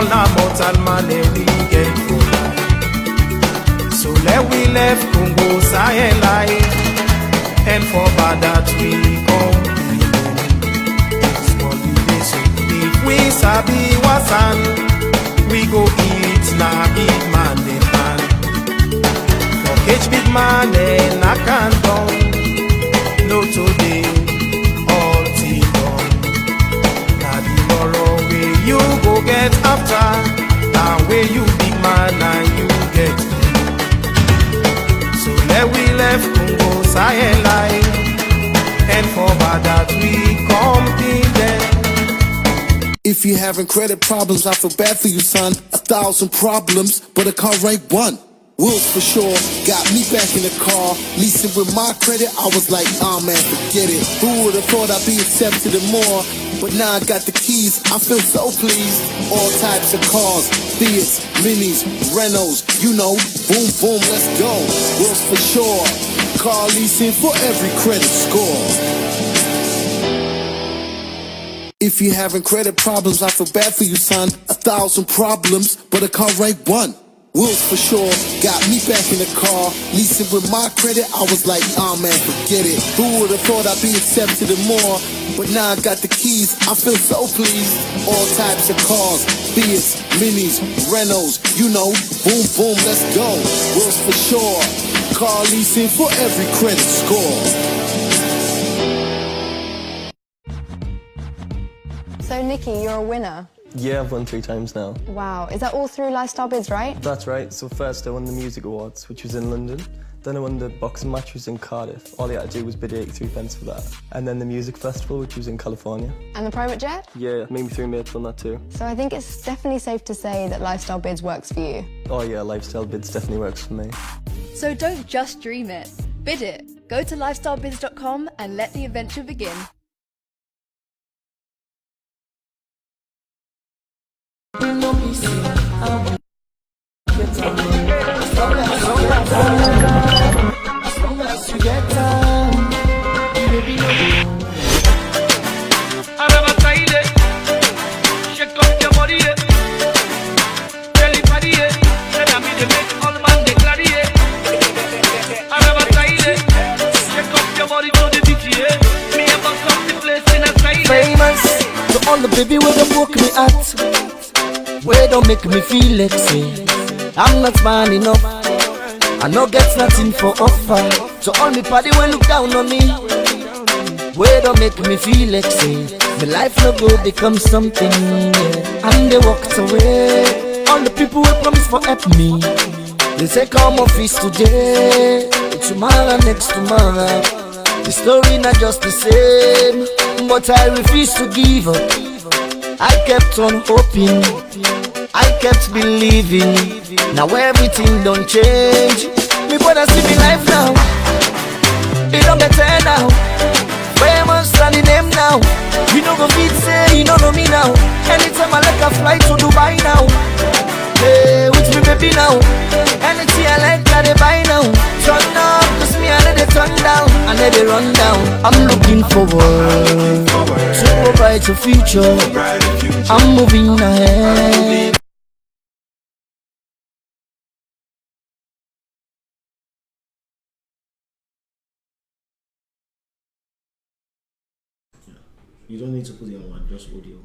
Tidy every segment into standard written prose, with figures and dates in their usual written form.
all na mortal man we get for life. So let we left Congo Sahel life, and for bad that we come small days. So if we sabi wasan, we go eat na big man the pan. For catch big man and I can't down. No today, all till done. Now the tomorrow way you go get after, now where you big man and you get. So let we left Congo Sahel life, and for bad that we come in there. If you having credit problems, I feel bad for you, son. 1,000 problems, but a car rank 1. Wheels for sure, got me back in the car. Leasing with my credit, I was like, man, forget it. Who would've thought I'd be accepted and more? But now I got the keys, I feel so pleased. All types of cars, Fiats, Minis, Renaults, you know, boom, boom, let's go. Wheels for sure, car leasing for every credit score. If you having credit problems, I feel bad for you, son. 1,000 problems, but a car rank 1. Wheels for sure, got me back in the car. Leasing with my credit, I was like, man, forget it. Who would've thought I'd be accepted and more? But now I got the keys, I feel so pleased. All types of cars, Fiats, Minis, Renaults, you know, boom, boom, let's go. Wheels for sure, car leasing for every credit score. So Nikki, you're a winner. Yeah, I've won 3 times now. Wow, is that all through Lifestyle Bids, right? That's right. So first I won the Music Awards, which was in London. Then I won the boxing match, which was in Cardiff. All I had to do was bid 83 pence for that. And then the music festival, which was in California. And the private jet? Yeah, maybe 3 mates won that too. So I think it's definitely safe to say that Lifestyle Bids works for you. Oh yeah, Lifestyle Bids definitely works for me. So don't just dream it, bid it. Go to lifestylebids.com and let the adventure begin. Famous to all the baby where they woke me at, where don't make me feel like say I'm not man enough, I no get nothing for offer. To all me party will look down on me, where don't make me feel like say my life no go become something, yeah. And they walked away, all the people will promise for help me. They say come office today, tomorrow next tomorrow. The story not just the same, but I refuse to give up. I kept on hoping, I kept believing. Now everything don't change. Me brother see me life now, it don't better now. Famous and the name now. You know go feed say you don't know me now. Anytime I like a fly to Dubai now. Hey, with me baby now. Anything I like I they buy now. Turn up, cause me I let it turn down, and let it run down. I'm looking forward to a brighter future. I'm moving ahead. You don't need to put it on one, just audio.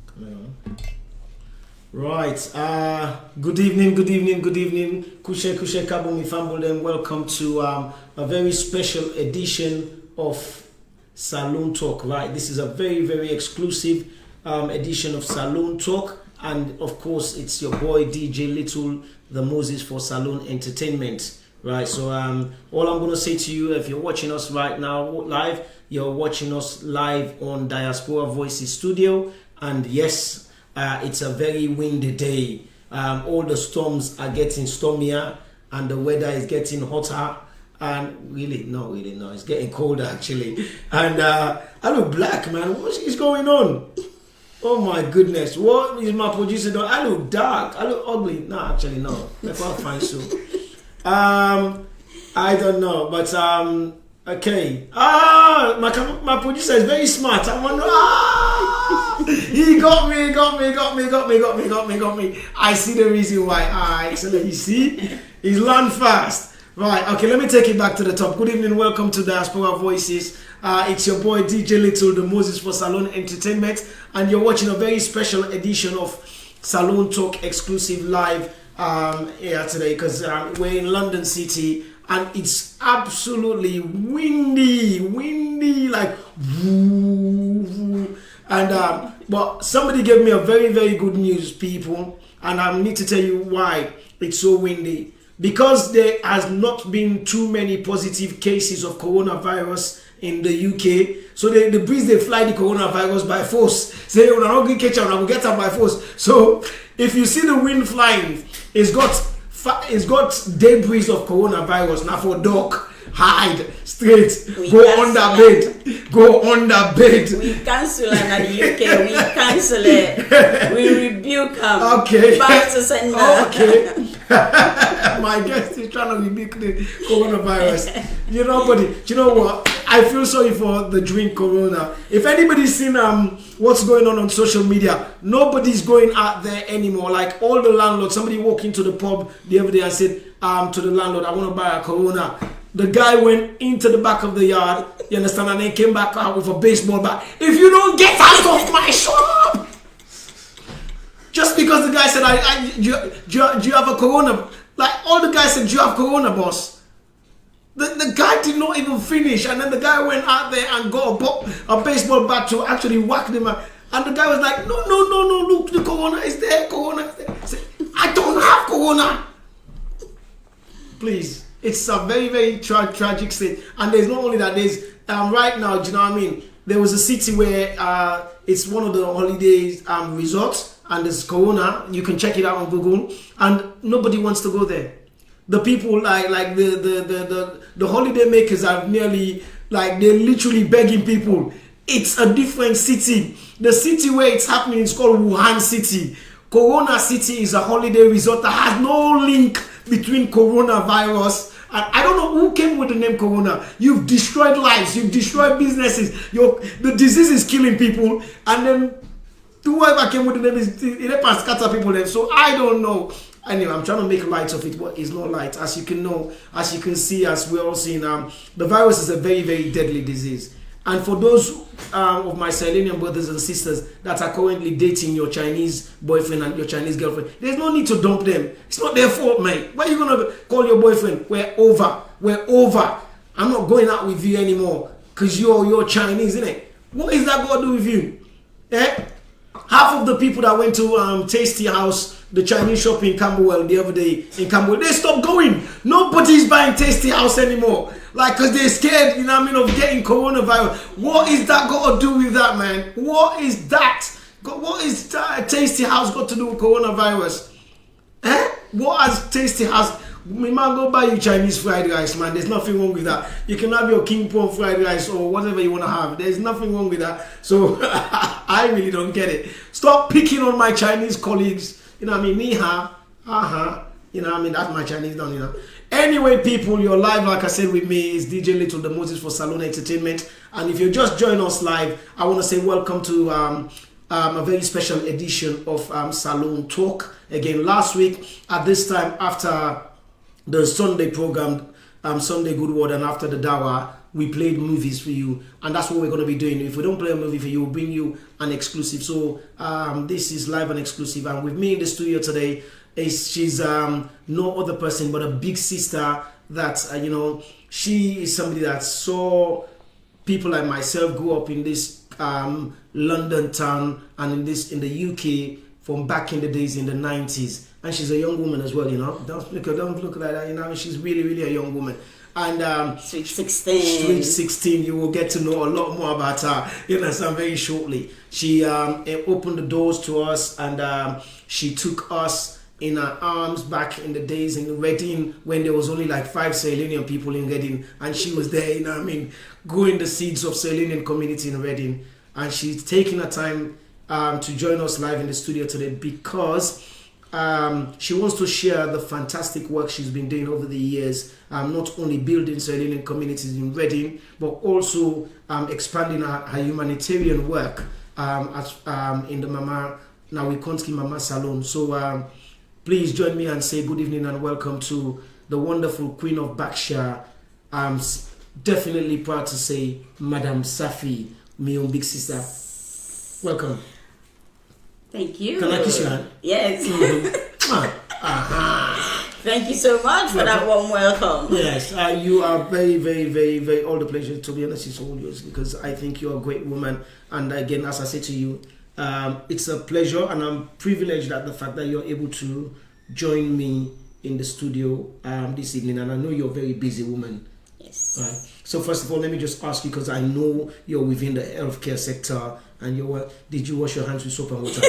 Come on. Right, good evening. Kushe Kabumi family, and welcome to a very special edition of Salone Talk. Right, this is a very exclusive edition of Salone Talk, and of course it's your boy DJ Little, the Moses for Salone Entertainment. Right, so all I'm gonna say to you, if you're watching us right now live, you're watching us live on Diaspora Voices Studio, and yes. It's a very windy day. All the storms are getting stormier, and the weather is getting hotter. And no, it's getting colder actually. And I look black, man. What is going on? Oh my goodness! What is my producer doing? I look dark. I look ugly. No, actually, no. That's not fine. So, I don't know, but Okay. My producer is very smart. I wonder. He got me. I see the reason why. Excellent. You see, he's learned fast. Right. Okay. Let me take it back to the top. Good evening. Welcome to Diaspora Voices. It's your boy DJ Little, the Moses for Salone Entertainment, and you're watching a very special edition of Salone Talk exclusive live here today because we're in London City. And it's absolutely windy, like woo. And but somebody gave me a very, very good news, people, and I need to tell you why it's so windy. Because there has not been too many positive cases of coronavirus in the UK, so the breeze they fly the coronavirus by force. Say we're not going to catch up, we'll get up by force. So if you see the wind flying, it's got debris of coronavirus. Now for dog, hide straight, go under bed. We cancel it in the UK. We cancel it. We rebuke them. Okay. Back to sender. Okay. My guest is trying to rebuke the coronavirus. You know, buddy. Do you know what? I feel sorry for the drink Corona. If anybody's seen what's going on social media, nobody's going out there anymore. Like all the landlords, somebody walked into the pub the other day and said to the landlord, I want to buy a Corona. The guy went into the back of the yard, you understand, and then came back out with a baseball bat. If you don't get out of my shop! Just because the guy said, do you have a Corona? Like all the guys said, do you have Corona, boss? The guy did not even finish, and then the guy went out there and got a baseball bat to actually whack them out. And the guy was like, no, look, the Corona is there, Corona is there. I said, I don't have Corona. Please, it's a very, very tragic state. And there's not only that, there's, right now, do you know what I mean? There was a city where it's one of the holidays resorts, and there's Corona. You can check it out on Google, and nobody wants to go there. The people like the holiday makers are nearly like they're literally begging people. It's a different city. The city where it's happening is called Wuhan City. Corona City is a holiday resort that has no link between coronavirus. And I don't know who came with the name Corona. You've destroyed lives. You've destroyed businesses. The disease is killing people. And then whoever came with the name is it can scatter people then. So I don't know. Anyway, I'm trying to make light of it, but it's not light. As you can know, as you can see, as we're all seeing, the virus is a very, very deadly disease. And for those of my Sierra brothers and sisters that are currently dating your Chinese boyfriend and your Chinese girlfriend, there's no need to dump them. It's not their fault, mate. Why are you going to call your boyfriend? We're over. I'm not going out with you anymore because you're Chinese, isn't it? What is that got to do with you? Half of the people that went to Tasty House, the Chinese shop in Camberwell the other day, they stopped going. Nobody's buying Tasty House anymore. Like, because they're scared, you know what I mean, of getting coronavirus. What is that got to do with that, man? What is that? What is that Tasty House got to do with coronavirus? What has Tasty House... Me man, go buy you Chinese fried rice, man. There's nothing wrong with that. You can have your king pong fried rice or whatever you want to have. There's nothing wrong with that. So I really don't get it. Stop picking on my Chinese colleagues. You know what I mean? Ni ha, you know what I mean? That's my Chinese down, you know. Anyway, people, you're live, like I said, with me is DJ Little, the Moses for Salone Entertainment. And if you just joined us live, I want to say welcome to a very special edition of Salone Talk. Again, last week at this time after the Sunday program, Sunday Good Word, and after the Dawa, we played movies for you, and that's what we're going to be doing. If we don't play a movie for you, we'll bring you an exclusive. So this is live and exclusive, and with me in the studio today she's no other person but a big sister that you know, she is somebody that saw people like myself grow up in this London town and in the UK from back in the days in the 90s. And she's a young woman as well, you know. Don't look like that, you know. She's really, really a young woman. And Sweet 16. You will get to know a lot more about her, you know, so very shortly. She opened the doors to us, and she took us in her arms back in the days in Reading when there was only like 5 Sierra Leonean people in Reading, and she was there, you know what I mean, growing the seeds of Sierra Leonean community in Reading. And she's taking her time to join us live in the studio today because she wants to share the fantastic work she's been doing over the years, not only building Sierra Leonean communities in Reading, but also expanding her humanitarian work in the Mama Nawikonski Mama Salon. So please join me and say good evening and welcome to the wonderful Queen of Berkshire. I'm definitely proud to say Madam Saffie, my own big sister. Welcome. Thank you. Can I kiss your hand? Yes. Uh-huh. Thank you so much for that warm welcome. Yes, you are very, very, very, very, all the pleasure, to be honest, it's all yours, because I think you're a great woman. And again, as I said to you, it's a pleasure, and I'm privileged at the fact that you're able to join me in the studio this evening. And I know you're a very busy woman. Yes. Right. So first of all, let me just ask you, because I know you're within the healthcare sector, and did you wash your hands with soap and water?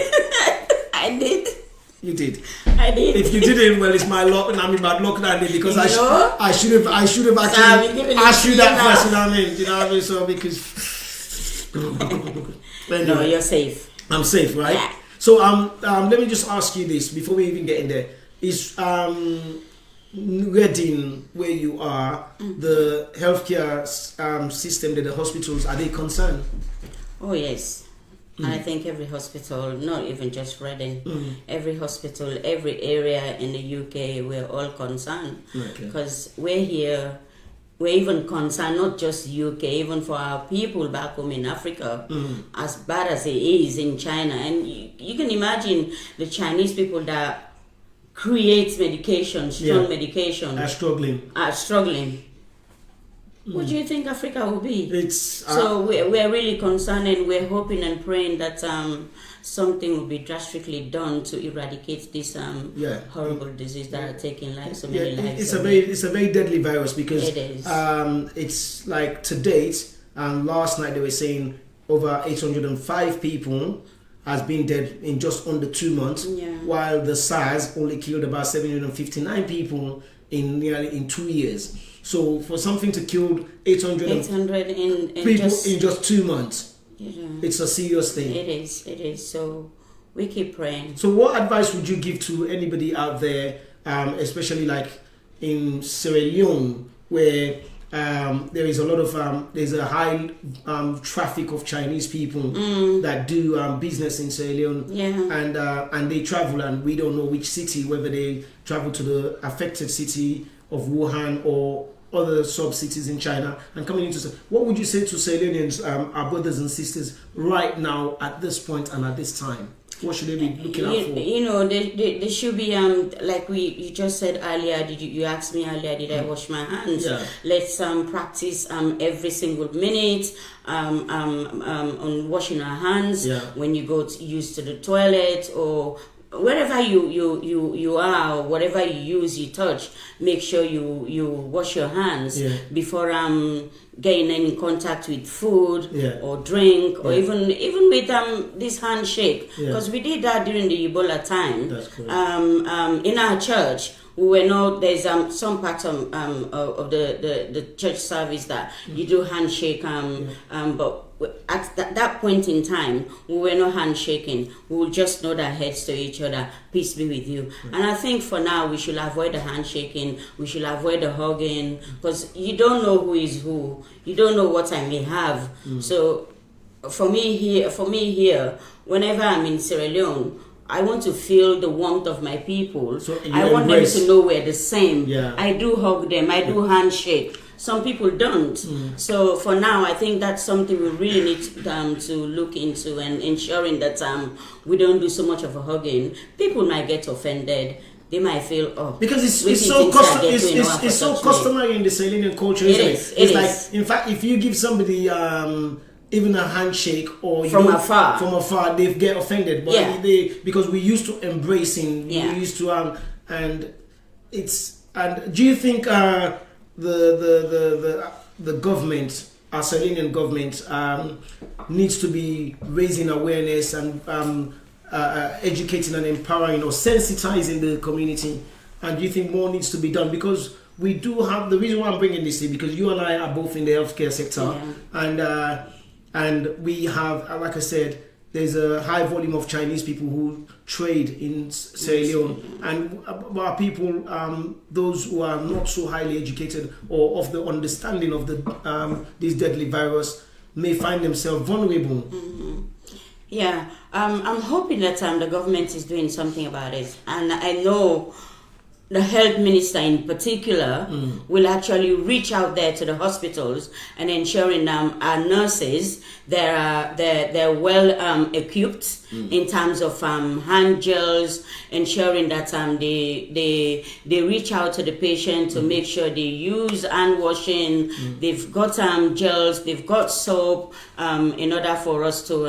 I did. You did. I did. If you didn't, well, it's my luck, and I mean bad luck that day, because I should have actually asked you that first. You know what I mean? You know what I mean? So because anyway, no, you're safe. I'm safe, right? Yeah. So let me just ask you this before we even get in there. Is Reading, where you are, the healthcare system, the hospitals, are they concerned? Oh yes. And I think every hospital, not even just Reading, every hospital, every area in the UK, we're all concerned. Because we're here, we're even concerned, not just UK, even for our people back home in Africa, as bad as it is in China. And you can imagine the Chinese people that create medication, strong medication, are struggling. What do you think Africa will be? It's so we're really concerned, and we're hoping and praying that something will be drastically done to eradicate this horrible disease that are taking so many lives. It's a very deadly virus, because it is. It's like to date, last night they were saying over 805 people has been dead in just under 2 months, while the SARS only killed about 759 people in 2 years. So for something to kill 800 people in just 2 months, it's a serious thing. It is. So we keep praying. So what advice would you give to anybody out there, especially like in Sierra Leone, where there is a lot of there's a high traffic of Chinese people that do business in Sierra Leone, and they travel, and we don't know which city, whether they travel to the affected city of Wuhan or other sub-cities in China, and coming into. What would you say to Sierra Leoneans, our brothers and sisters, right now at this point and at this time? What should they be looking out for? You know, they should be like you just said earlier. You asked me earlier, did I wash my hands? Let's practice every single minute on washing our hands when you go to use to the toilet, or wherever you are, or whatever you use, you touch, make sure you wash your hands before getting in contact with food or drink, or even with this handshake, because we did that during the Ebola time. That's correct. In our church, we were not, there's some parts of the church service that you do handshake, but at that point in time, we were not handshaking. We would just nod our heads to each other, peace be with you. And I think for now, we should avoid the handshaking, we should avoid the hugging, because you don't know who is who. You don't know what I may have. So for me here, whenever I'm in Sierra Leone, I want to feel the warmth of my people. So I want them to know we're the same. I do hug them, I do handshake. Some people don't. So for now, I think that's something we really need to look into, and ensuring that we don't do so much of a hugging. People might get offended. They might feel, because it's so customary in the Sierra Leonean culture, isn't it? It's like, in fact, if you give somebody even a handshake or from afar, they get offended. But because we used to embracing, we used to and do you think the government, our Sierra Leonean government, needs to be raising awareness and educating and empowering or sensitizing the community? And do you think more needs to be done? Because we do have, the reason why I'm bringing this in, because you and I are both in the healthcare sector, and we have, like I said, there's a high volume of Chinese people who trade in Sierra Leone, and our people, those who are not so highly educated or of the understanding of the this deadly virus, may find themselves vulnerable. Mm-hmm. Yeah, I'm hoping that the government is doing something about it, and I know the health minister in particular will actually reach out there to the hospitals and ensuring our nurses they're well equipped in terms of hand gels, ensuring that they reach out to the patient to make sure they use hand washing. They've got gels, they've got soap in order for us to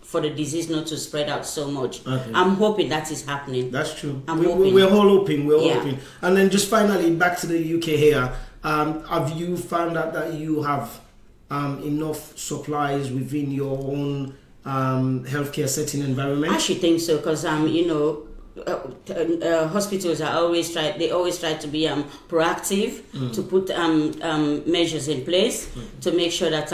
for the disease not to spread out so much. Okay. I'm hoping that is happening. That's true. Hoping. We're all hoping. We're all hoping. And then just finally, back to the UK here. Have you found out that you have enough supplies within your own healthcare setting environment? I should think so, because hospitals are always try to be proactive, to put measures in place to make sure that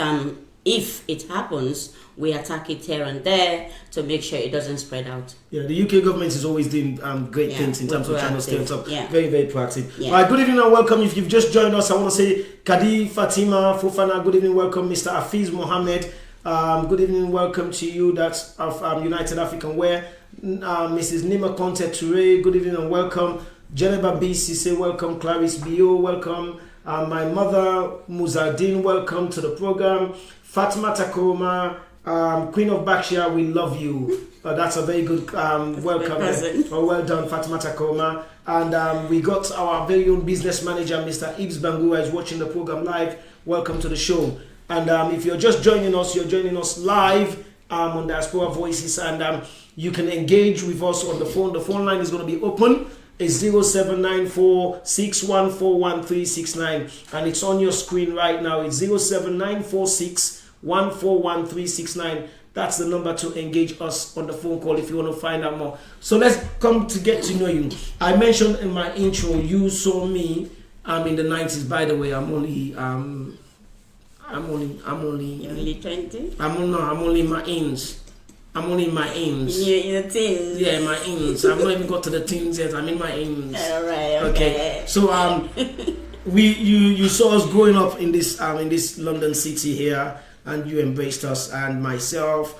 if it happens, we attack it here and there to make sure it doesn't spread out. Yeah, the UK government is always doing great things in terms of trying to stay on top. Yeah. Very, very proactive. Yeah. All right, good evening and welcome. If you've just joined us, I want to say Kadi, Fatima, Fofana, good evening, welcome. Mr. Afiz Mohammed, good evening, welcome to you. That's of United African Wear. Mrs. Nima Conte Toure, good evening and welcome. Jeneba BCC, welcome. Clarice Bio, welcome. My mother, Muzardin, welcome to the program. Fatima Takoma, Queen of Berkshire, we love you. That's a very good welcome. Well done, Fatima Takoma. And we got our very own business manager, Mr. Ibs Bangura, is watching the program live. Welcome to the show. And if you're just joining us, you're joining us live on Diaspora Voices, and you can engage with us on the phone. The phone line is going to be open. It's 0794-6141-369, and it's on your screen right now. It's 0794-6141-369. That's the number to engage us on the phone call if you want to find out more. So let's come to get to know you. I mentioned in my intro, you saw me in the 90s. By the way, I'm only You're only 20? I'm only in my ins. I'm only in my ins. You're in the teens. Yeah, my ins. I've not even got to the teens yet. I'm in my ins. All right. Okay. So you saw us growing up in this London city here, and you embraced us and myself,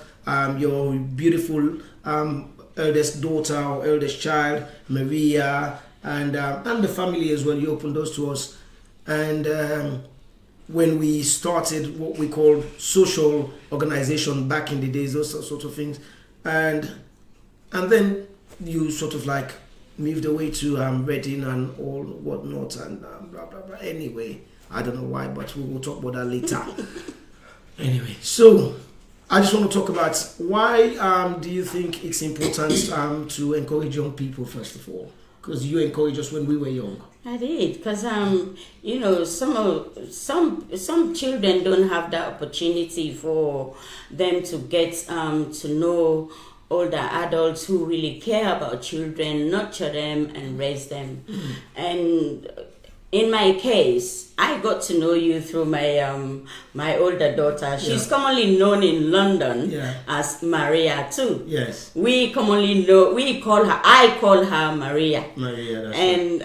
your beautiful eldest daughter or eldest child, Maria, and the family as well. You opened those to us, and when we started what we called social organization back in the days, those sort of things, and then you sort of like moved away to Reading and all whatnot and blah blah blah. Anyway, I don't know why, but we will talk about that later. Anyway, so I just want to talk about why do you think it's important to encourage young people first of all? Because you encouraged us when we were young. I did, because some children don't have that opportunity for them to get to know older adults who really care about children, nurture them, and raise them. And in my case, I got to know you through my older daughter. She's commonly known in London as Maria too. Yes. I call her Maria. Maria, that's and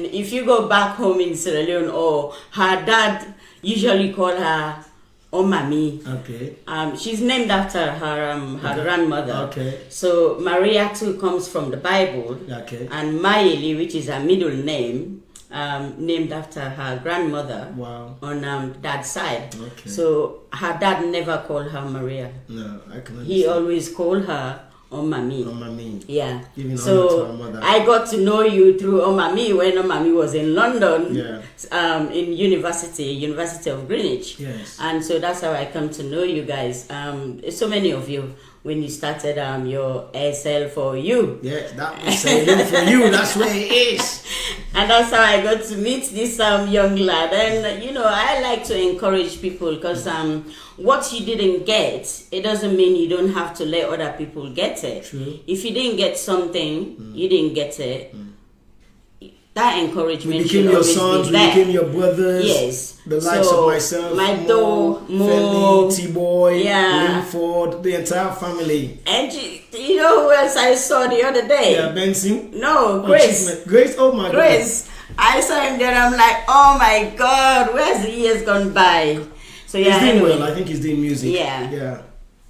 if you go back home in Sierra Leone, or her dad usually call her Omami. Okay. She's named after her grandmother. Okay. So Maria too comes from the Bible. Okay. And Mayeli, which is her middle name, named after her grandmother. Wow. On dad's side. Okay. So her dad never called her Maria. No, I can understand. He always called her Omami. Omami. Yeah. Giving honor to so her mother. I got to know you through Omami when Omami was in London. Yeah. In University of Greenwich. Yes. And so that's how I come to know you guys. So many of you when you started your SL for you. Yeah, that was SL for you. That's where it is. And that's how I got to meet this young lad. And I like to encourage people, because what you didn't get, it doesn't mean you don't have to let other people get it. True. If you didn't get something, you didn't get it. that encouragement we became your always sons, be we there. became your brothers. Yes. The likes So, of myself, my Mo, Feli, T-Boy, yeah. Linford, the entire family. And you know who else I saw the other day? Yeah, Benson. No, Grace. Grace, oh my Grace. I saw him there. I'm like, oh my God, where's the years gone by? So yeah, he's doing anyway. well. I think he's doing music. Yeah. Yeah.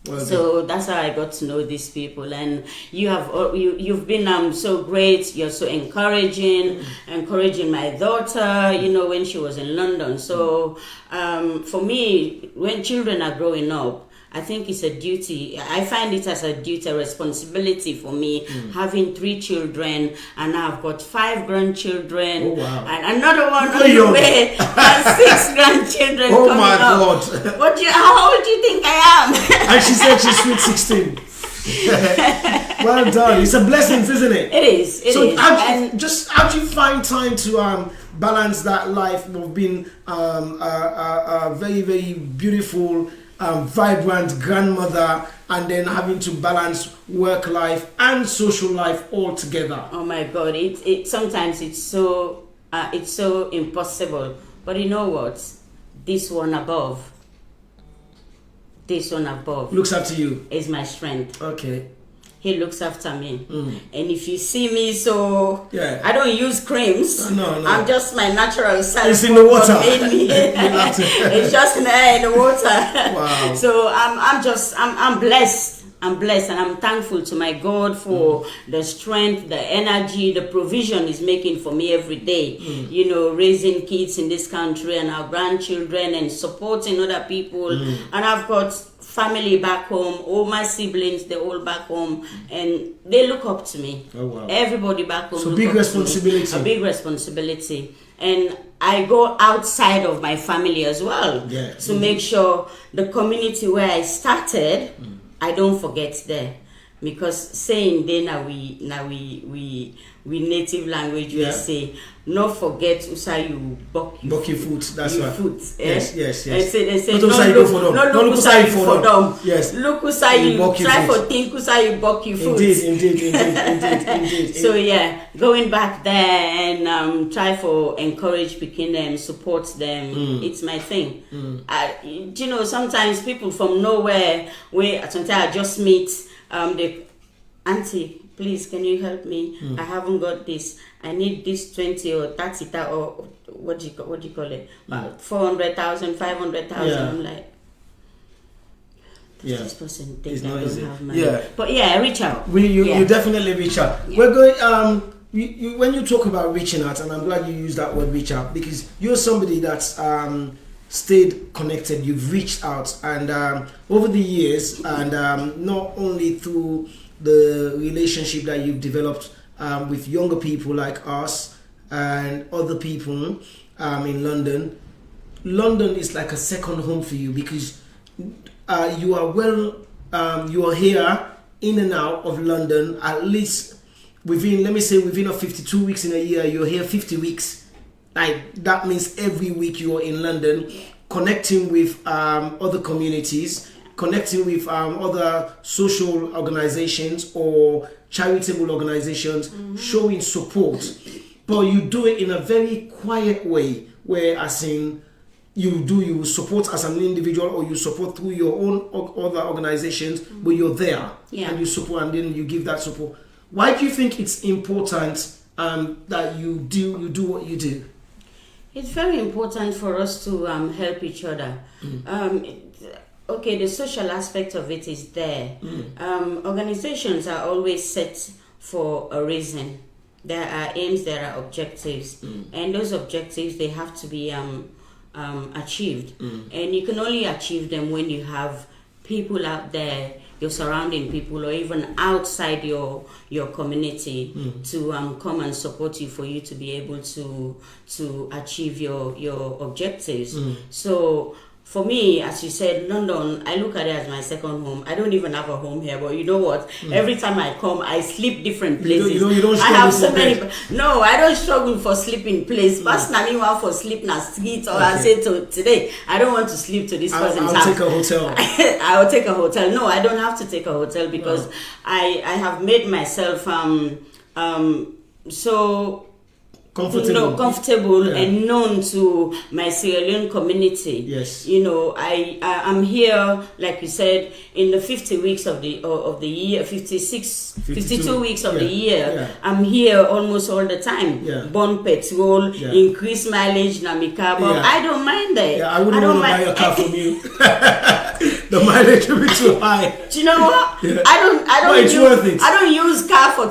Well, So that's how I got to know these people, and you've been so great. You're so encouraging my daughter. You know, when she was in London. So for me, when children are growing up, I think it's a duty. I find it as a duty, a responsibility for me, having 3 children, and I've got 5 grandchildren, Oh, wow. and another one on Hey, the yo. way, and 6 grandchildren Oh, coming my up. God. How old do you think I am? and she said she's sweet 16. Well done. It's a blessing, isn't it? It is. It So is. how do you find time to balance that life of being a very, very beautiful, vibrant grandmother, and then having to balance work life and social life all together? Oh my God! It sometimes it's so impossible. But you know what? This one above Looks after you. is my strength. Okay. He looks after me. And if you see me, so Yeah. I don't use creams. No. I'm just my natural self. It's in the water. It's just in the water. Wow. So I'm blessed. I'm blessed, and I'm thankful to my God for the strength, the energy, the provision He's making for me every day. You know, raising kids in this country and our grandchildren, and supporting other people. And I've got family back home, all my siblings, they're all back home, and they look up to me. Oh, wow. Everybody back home. So look big up to me. responsibility. A big responsibility. And I go outside of my family as well, Yeah. to make sure the community where I started, I don't forget there. Because saying then we native language we Yeah. say no forget usa you buck your foot. That's right. foot. Yes. They say Not no usa you go for them. no No look usa you for them. Yes. Look usa You you buck your try foot. for think usa you buck your foot. Indeed. So yeah, going back there and try for encourage picking them, support them. It's my thing. You know, sometimes people from nowhere, where sometimes I just meet the auntie. Please, can you help me? I haven't got this. I need this 20 or 30 or what do you call it? 400,000, 500,000. Yeah. I'm like, Yeah. this person It's thinks I not don't easy. have money. Yeah. But yeah, I reach out. You definitely reach out. Yeah. We're going. When you talk about reaching out, and I'm glad you used that word, reach out, because you're somebody that's stayed connected. You've reached out, and over the years, and not only through the relationship that you've developed with younger people like us and other people in London. London is like a second home for you, because you are here in and out of London at least within a 52 weeks in a year. You're here 50 weeks. Like, that means every week you are in London, connecting with other communities, connecting with other social organizations or charitable organizations, showing support. But you do it in a very quiet way, where as in you support as an individual, or you support through your own other organizations, but you're there and you support, and then you give that support. Why do you think it's important that you do what you do? It's very important for us to help each other. Okay, the social aspect of it is there. Organizations are always set for a reason. There are aims, there are objectives, and those objectives, they have to be achieved. And you can only achieve them when you have people out there, your surrounding people, or even outside your community to come and support you, for you to be able to achieve your objectives. So for me, as you said, London, I look at it as my second home. I don't even have a home here, but you know what? Every time I come, I sleep different places. You don't I have struggle so many. No, I don't struggle for sleeping place. But Nami want for sleep na street, or I say today I don't want to sleep to this person's house. I'll take a hotel. I will take a hotel. No, I don't have to take a hotel, because I have made myself so comfortable, and known to my Sierra Leone community. Yes. You know, I'm here, like you said, in the 50 weeks of the year, 52 weeks of the year. Yeah. I'm here almost all the time. Yeah. Burn petrol, Yeah. increase mileage, na my car, but Yeah. I don't mind that. Yeah, I wouldn't want to buy a car from you. The mileage will be too high. Do you know what? Yeah. I don't But it's worth it. I don't use car for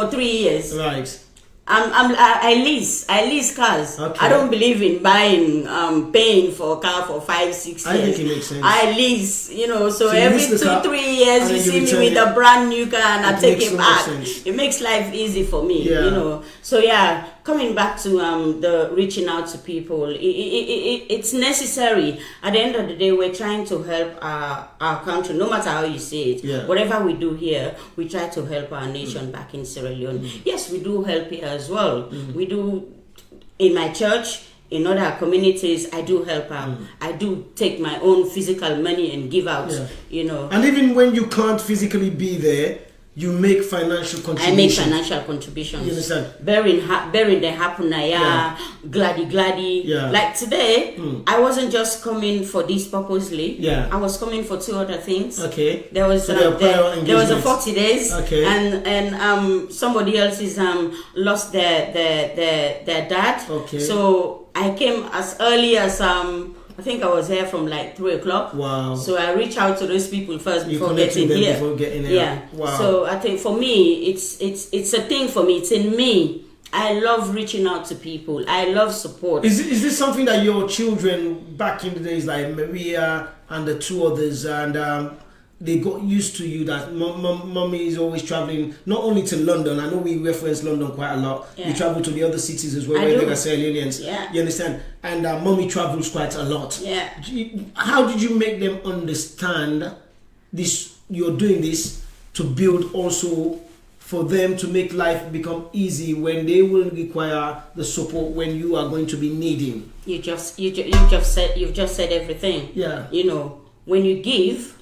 3 years. Right. I lease cars. Okay. I don't believe in buying, paying for a car for 5-6 years. I think it makes sense. I lease, you know, so So you every lease the car, 2-3 years and you then see you me return with it. a brand new car and I It take makes it so much back. sense. It makes life easy for me, Yeah. you know. So yeah, coming back to the reaching out to people, it's necessary. At the end of the day, we're trying to help our country, no matter how you say it. Yeah. Whatever we do here, we try to help our nation back in Sierra Leone. Yes, we do help here as well. We do in my church, in other communities. I do help out. I do take my own physical money and give out. Yeah. You know, And even when you can't physically be there, you make financial contributions. I make financial contributions. You understand? Bearing the hapunaya, Yeah. gladi. Yeah. Like today, I wasn't just coming for this purposely. Yeah. I was coming for 2 other things. Okay. There was So there are prior there was a engagements. 40 days. Okay. And somebody else is lost their dad. Okay. So I came as early as I think I was here from like 3 o'clock. Wow. So I reach out to those people first You before connect with getting them here. before getting here. Yeah. Wow. So I think for me, it's a thing for me. It's in me. I love reaching out to people. I love support. Is this something that your children back in the days, like Maria and the 2 others, and they got used to you that mommy is always traveling, not only to London? I know we reference London quite a lot. Yeah. We travel to the other cities as well, I where do. there are Sierra Leoneans. Yeah. You understand? And mommy travels quite a lot. Yeah. How did you make them understand this? You're doing this to build also for them to make life become easy when they will require the support when you are going to be needing. You've just said everything. Yeah. You know, when you give,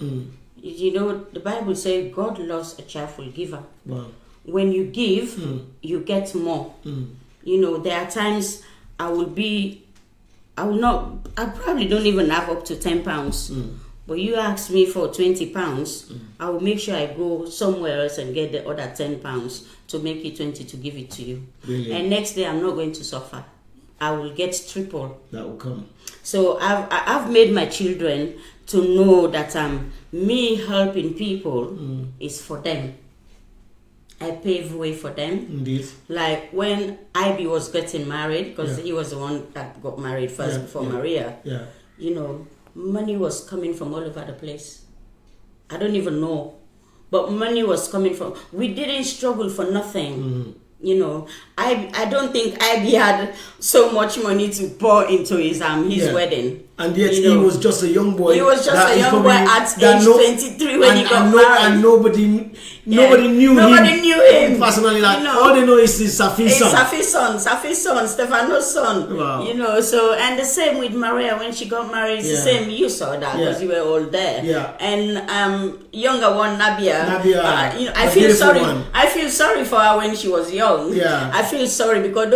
you know, the Bible says God loves a cheerful giver. Wow. When you give, you get more. You know, there are times I probably don't even have up to £10. But you ask me for £20, I will make sure I go somewhere else and get the other £10 to make it 20 to give it to you. Brilliant. And next day I'm not going to suffer. I will get triple. That will come. So I've made my children to know that me helping people is for them. I pave way for them. Indeed. Like when Ivy was getting married, because he was the one that got married first before Maria. Yeah. You know, money was coming from all over the place. I don't even know. But money was coming from... We didn't struggle for nothing. You know, I don't think Ivy had so much money to pour into his wedding. And yet You he know, was just a young boy. He was just that a is young boy probably- at that age no- 23 when he got and married. And nobody knew Nobody him. knew him. Personally, like, You know, all they know is his Saffie's son. Saffie's son, Stefano's son. Wow. You know, so, and the same with Maria when she got married, it's the same. You saw that because you were all there. Yeah. And younger one, Nabia. You know, I feel sorry. I feel sorry for her when she was young. Yeah. I feel sorry because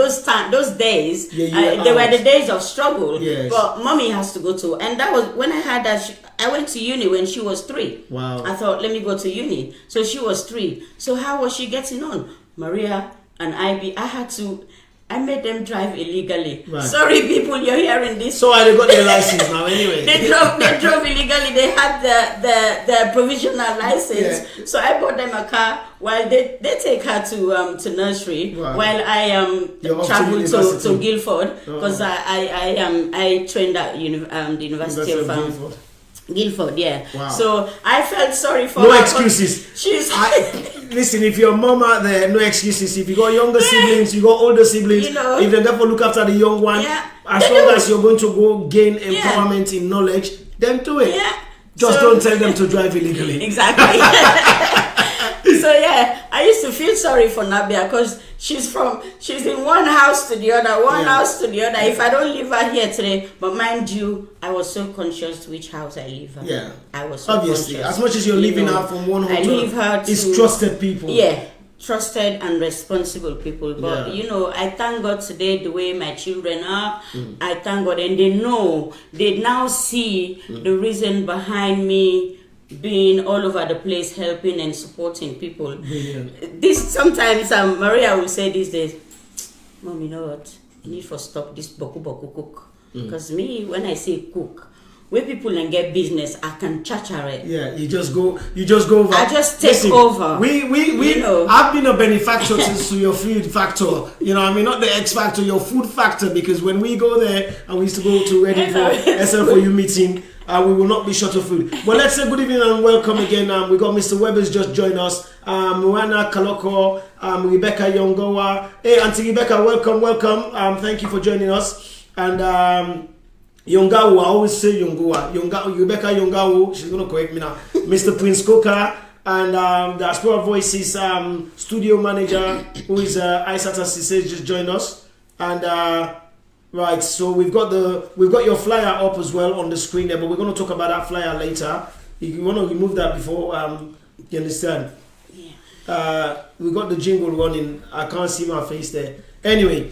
those days, you they were out. the days of struggle. Yes. But mommy has to go to, and that was when I had that. I went to uni when she was 3. Wow. I thought, let me go to uni. So she was 3. So how was she getting on? Maria and Ivy, I made them drive illegally. Right. Sorry, people, you're hearing this. So they got their license now anyway. They drove illegally. They had the provisional license. Yeah. So I bought them a car while they take her to nursery. Wow. While I You're off to traveled university. to Guildford because I trained at the University of Guildford, yeah. Wow. So I felt sorry for No her. excuses. She's Listen, if your mom out there, no excuses. If you got younger siblings, you got older siblings, You know. if they therefore look after the young one, as they long do. as you're going to go gain empowerment in knowledge, then do it. Yeah. Just So- don't tell them to drive illegally. Exactly. So yeah, I used to feel sorry for Nabia because she's in one house to the other, house to the other. If I don't leave her here today, but mind you, I was so conscious which house I leave her. Yeah. I was so Obviously, conscious. as much as you're leaving her from one home I to leave her to it's trusted people. Yeah. trusted and responsible people. But you know, I thank God today the way my children are. I thank God, and they now see the reason behind me being all over the place, helping and supporting people. This sometimes Maria will say these days, Mom, you know what? You need to stop this boku cook. Because me, when I say cook, where people and get business, I can chatter it. Yeah, you just go over. I just take over. We you know. I've been a benefactor to your food factor. You know, I mean, not the X factor, your food factor. Because when we go there, and we used to go to Reading for SL4U meeting, we will not be short of food. But let's say good evening and welcome again. We got Mr. Weber's just joined us. Moana Kaloko, Rebecca Yongowa. Hey, Auntie Rebecca, welcome. Thank you for joining us. And Yongawu, I always say Yongawa. Rebecca Yongawu, she's going to correct me now. Mr. Prince Coca, and the Aspera Voices studio manager, who is Aisata Sise, just joined us. And right, so we've got your flyer up as well on the screen there, but we're going to talk about that flyer later. You want to remove that before, you understand? Yeah. We got the jingle running. I can't see my face there. Anyway,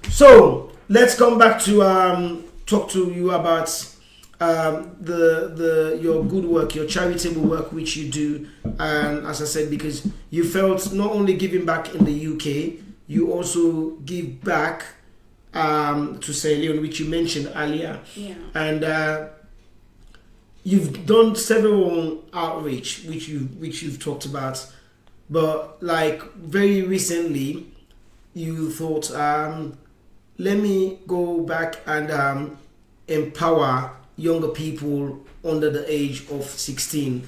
so let's come back to talk to you about your good work, your charitable work which you do, and as I said, because you felt not only giving back in the UK, you also give back to Sierra Leone, which you mentioned earlier. Yeah. And you've done several outreach which you've talked about, but like very recently you thought, let me go back and empower younger people under the age of 16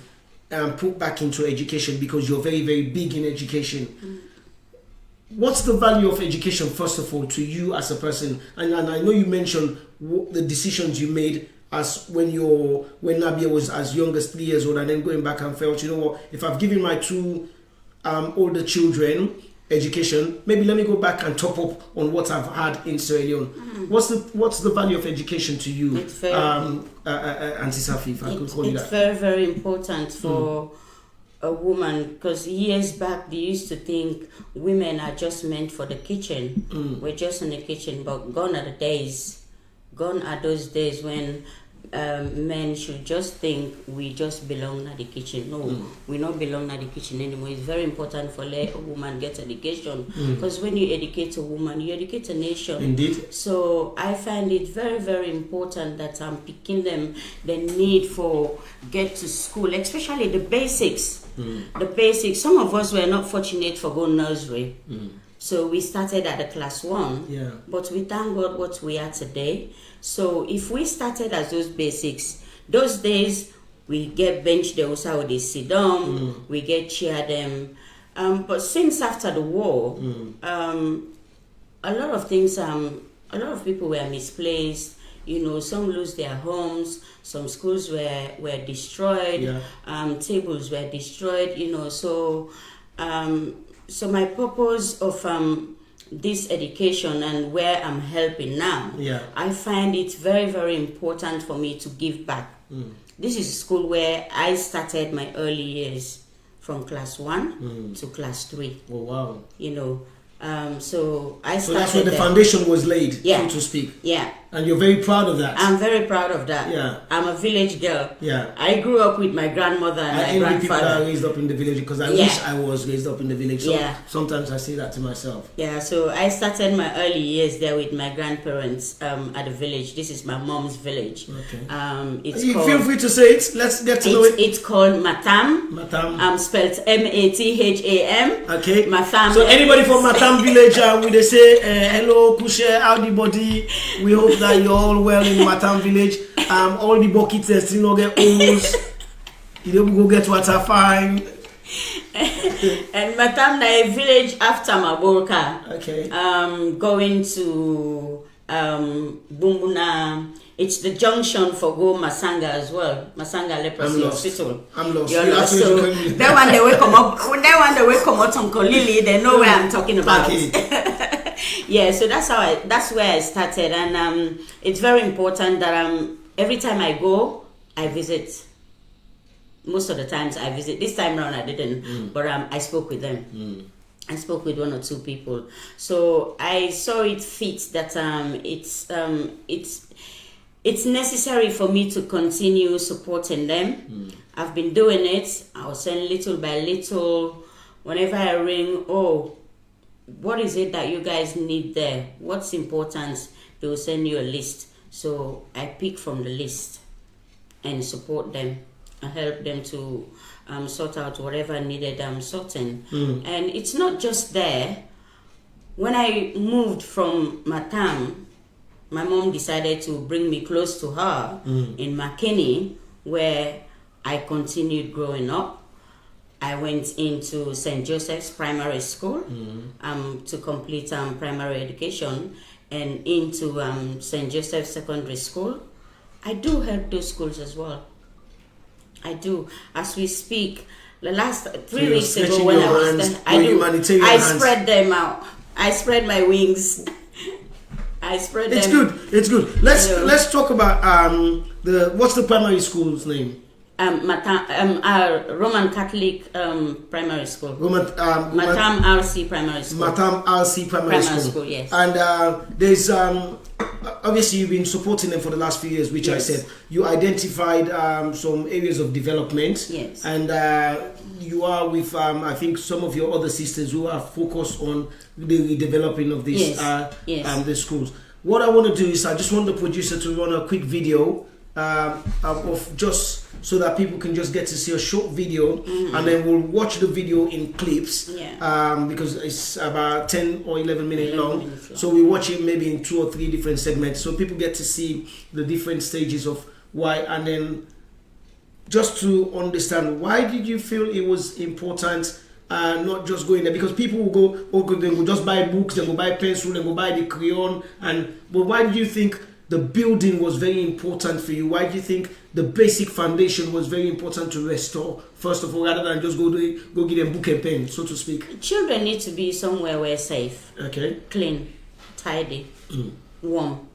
and put back into education, because you're very, very big in education. What's the value of education, first of all, to you as a person? And I know you mentioned the decisions you made as when Nabia was as young as 3 years old, and then going back and felt, you know what, if I've given my two older children education, maybe let me go back and top up on what I've had in Sierra Leone. What's the value of education to you, Auntie Saffie, if I could call you that? It's very, very important for a woman, because years back they used to think women are just meant for the kitchen. We're just in the kitchen, but gone are those days when men should just think we just belong at the kitchen. No, we don't belong at the kitchen anymore. It's very important for let a woman get education, because when you educate a woman, you educate a nation. Indeed. So I find it very, very important that I'm picking them the need for get to school, especially the basics. The basics. Some of us were not fortunate for going nursery. So we started at the class 1, but we thank God what we are today. So if we started as those basics, those days we get bench them, how they sit down, we get chair them. But since after the war, a lot of things, a lot of people were misplaced. You know, some lose their homes, some schools were destroyed, tables were destroyed, you know, so my purpose of this education and where I'm helping now, I find it very, very important for me to give back. This is a school where I started my early years from class 1 to class 3. Oh, wow. You know, so I started. So that's where the foundation was laid, so to speak. Yeah. And you're very proud of that. I'm very proud of that. Yeah. I'm a village girl. Yeah. I grew up with my grandmother and my grandfather. People that are raised up in the village, because I wish I was raised up in the village. So sometimes I say that to myself. Yeah. So I started my early years there with my grandparents at the village. This is my mom's village. Okay. Feel free to say it. Let's get to know it. It's called Matam. Matam. Spelled Matham. Okay. Matam. So anybody from Matam village, we they say hello, Kushe, howdy body. We hope that you're all well in Matam village. All the buckets still not get holes. You don't go get water fine. And Matam na a village after Maborka. Okay. Going to Bumbuna. It's the junction for Go Masanga as well. Masanga Leprosy Hospital. I'm lost. You're lost. So that one they will come up. That one they will come out on Kolili. They know where I'm talking about. Yeah. So that's where I started, and it's very important that every time I go, I visit. Most of the times I visit. This time around I didn't, but I spoke with them. I spoke with 1 or 2 people. So I saw it fit that it's necessary for me to continue supporting them. I've been doing it. I'll send little by little. Whenever I ring, oh, what is it that you guys need there? What's important? They will send you a list. So I pick from the list and support them and help them to sort out whatever needed sorting. And it's not just there. When I moved from Matam, my mom decided to bring me close to her in McKinney, where I continued growing up. I went into St. Joseph's Primary School to complete primary education, and into St. Joseph's Secondary School. I do help those schools as well. I do. As we speak, the last 3 weeks ago when I was there, I spread them out. I spread my wings. I spread them. It's good. It's good. Let's talk about what's the primary school's name? Roman Catholic Primary School. Matam RC Primary School. Matam RC Primary School. Yes. And there's obviously you've been supporting them for the last few years, which I said. You identified some areas of development. Yes. And you are with I think some of your other sisters who are focused on the developing of these the schools. What I want to do is I just want the producer to run a quick video of just so that people can just get to see a short video, and then we'll watch the video in clips because it's about 10 or 11 minutes long. So we watch it maybe in 2 or 3 different segments, so people get to see the different stages of why, and then just to understand why did you feel it was important. Not just going there, because people will go, they will just buy books, they will buy pencil, they will buy the crayon, but why do you think the building was very important for you? Why do you think the basic foundation was very important to restore, first of all, rather than just go get them book and pen, so to speak? Children need to be somewhere where safe, clean, tidy, warm,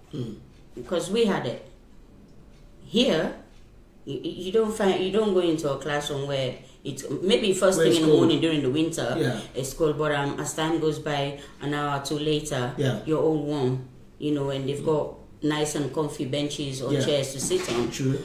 because we had it. Here, you don't go into a classroom where it's maybe first thing in the morning during the winter, it's cold, but as time goes by, an hour or 2 later, you're all warm, and they've got nice and comfy benches or chairs to sit on. True.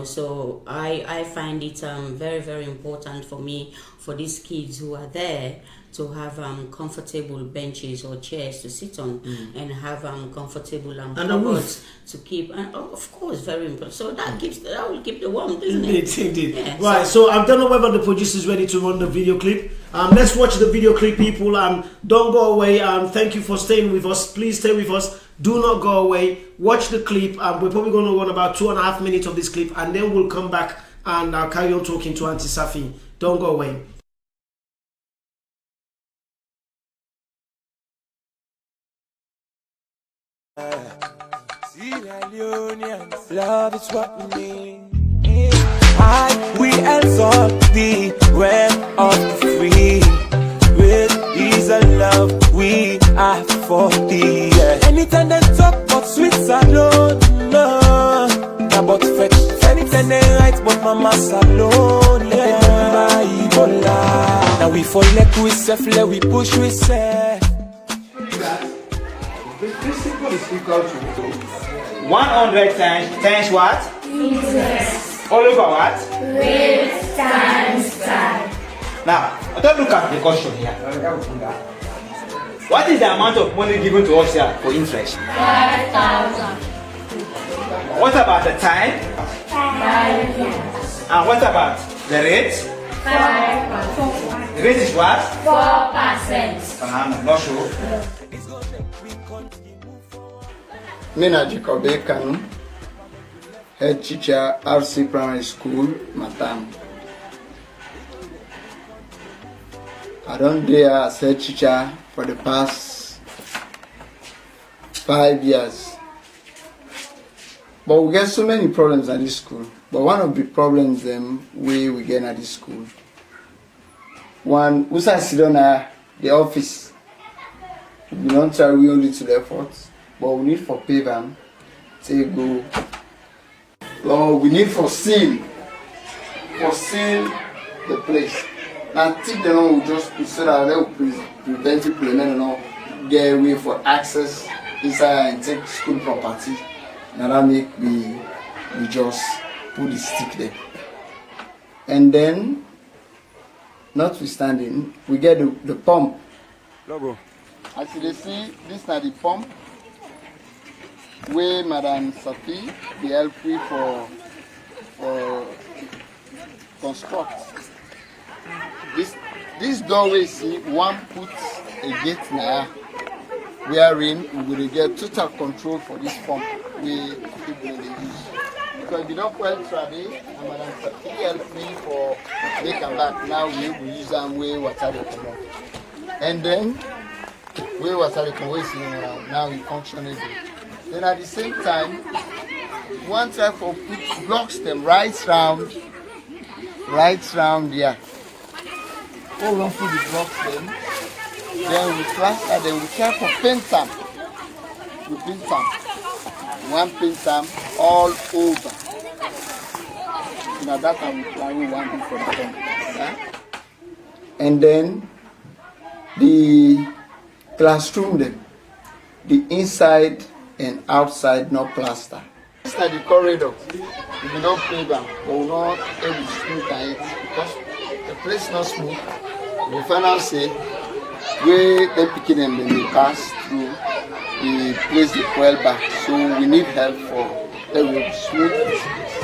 So I find it very, very important for me, for these kids who are there, to have comfortable benches or chairs to sit on, and have comfortable cupboards to keep, and of course, very important. So that will keep the warmth, isn't it? Indeed. Yeah, right. So I don't know whether the producer is ready to run the video clip. Let's watch the video clip, people. Don't go away. Thank you for staying with us. Please stay with us. Do not go away. Watch the clip. We're probably going to run about 2.5 minutes of this clip, and then we'll come back and carry on talking to Auntie Saffie. Don't go away. Love is what we need. We exalt the realm of the free. With ease and love we are for thee. Anytime they talk about sweet salon, no, about fetch. Anytime they write but mama salon, now we fall like we self, let we push we self. This simple is equal to 100 times what? Interest. All over what? Rate times time. Now, don't look at the question here. What is the amount of money given to us here for interest? 5,000. What about the time? 5 years. And what about the rate? 5%. The rate is what? 4%. I'm not sure. Mina Jacob Kanu, head teacher, RC Primary School, Matam. I don't dare as head teacher for the past 5 years. But we get so many problems at this school. But one of the problems we get at this school, one, we sit down at the office. We don't try we only to the efforts. But we need for paper to go. Well, we need for seal the place. Now tip them on just so that they will prevent people and get away for access inside and take school property. Now that make we just put the stick there. And then, notwithstanding, we get the pump. Logo. As you see, this is the pump where Madam Saffie be help me for construct. This doorway, see, one puts a gate now, wherein we will get total control for this pump we people use. Because if you don't well today, and Madam Saffie help me for make and back. Now we will use them way water they come out. And then way water they come out, now we function again. Then at the same time, one type of put blocks them right round here. Hold on for the blocks then we plaster them, we try for paint them. We paint them. One paint them all over. Now that time we plan one thing for the pump. Yeah? And then the classroom them, the inside and outside not plaster. This is the corridor. If you don't play them, we will not able to smooth it because the place not smooth. We find out say where they picking them when they pass through the place they well back. So we need help for they will smooth this place.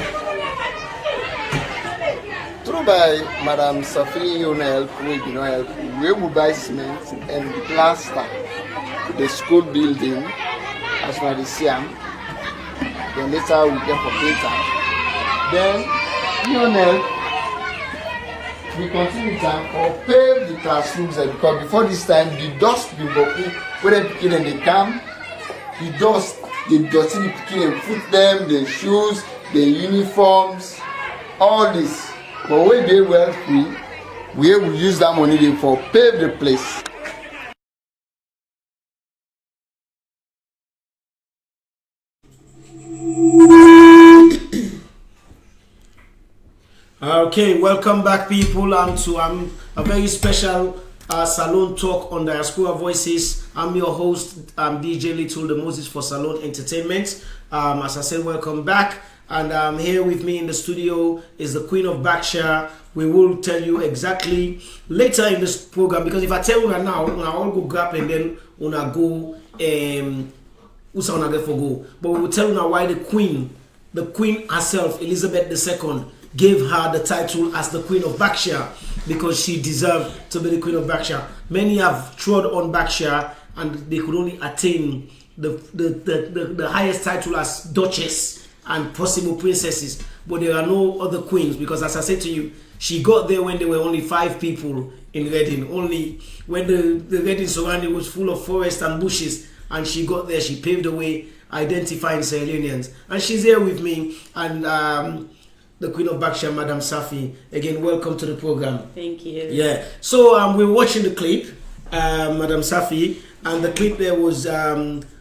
Through by Madam Saffie own help, we do not help. We will buy cement and plaster the school building as far as see them. Then later we get for painter. Then we continue time or pave the classrooms because before this time the dust will go when they begin and they come, the dust, the dirty the begin and put them, the shoes, the uniforms, all this. But when they were free, we will use that money for pave the place. Okay, welcome back, people. To a very special Salone Talk on Diaspora Voices. I'm your host, DJ Little, the Moses for Salone Entertainment. As I said, welcome back. And here with me in the studio is the Queen of Berkshire. We will tell you exactly later in this program, because if I tell you now, I all go grab and then una go but we will tell you now why the Queen herself, Elizabeth II, gave her the title as the Queen of Berkshire, because she deserved to be the Queen of Berkshire. Many have trod on Berkshire and they could only attain the highest title as Duchess and possible princesses, but there are no other queens, because as I said to you, she got there when there were only 5 people in Reading, only when the Reading surrounding was full of forest and bushes, and she got there, she paved the way, identifying Sierra Leoneans, and she's here with me, and the Queen of Berkshire, Madam Saffie. Again, welcome to the program. Thank you. Yeah, so we're watching the clip, Madam Saffie, and the clip there was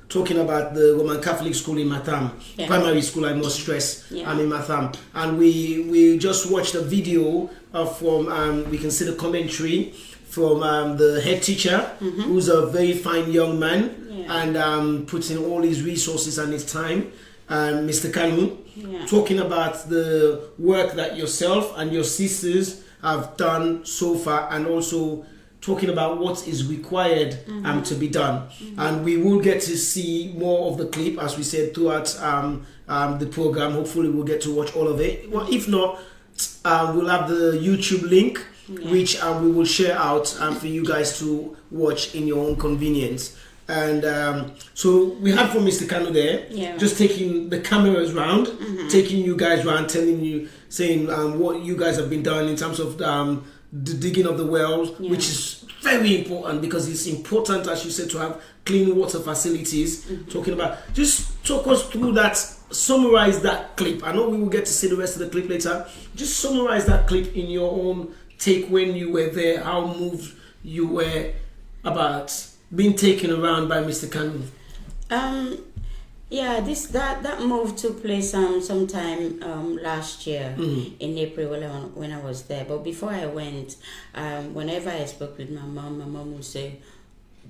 talking about the Roman Catholic school in Matam, primary school, I must stress, in Matam. And we just watched a video from, we can see the commentary from the head teacher, who's a very fine young man, and puts in all his resources and his time, Mr. Kanu, talking about the work that yourself and your sisters have done so far, and also talking about what is required to be done. And we will get to see more of the clip, as we said, throughout the program. Hopefully we'll get to watch all of it. Well, if not, we'll have the YouTube link, which we will share out for you guys to watch in your own convenience. And so we have from Mr. Kano there, just taking the cameras round, taking you guys around, saying what you guys have been done in terms of the digging of the wells, which is very important, because it's important, as you said, to have clean water facilities. Talking about, just talk us through that, summarize that clip. I know we will get to see the rest of the clip later. Just summarize that clip in your own take when you were there, how moved you were about being taken around by Mr. Kanu. Yeah, that move took place sometime last year in April when I was there. But before I went, whenever I spoke with my mom would say,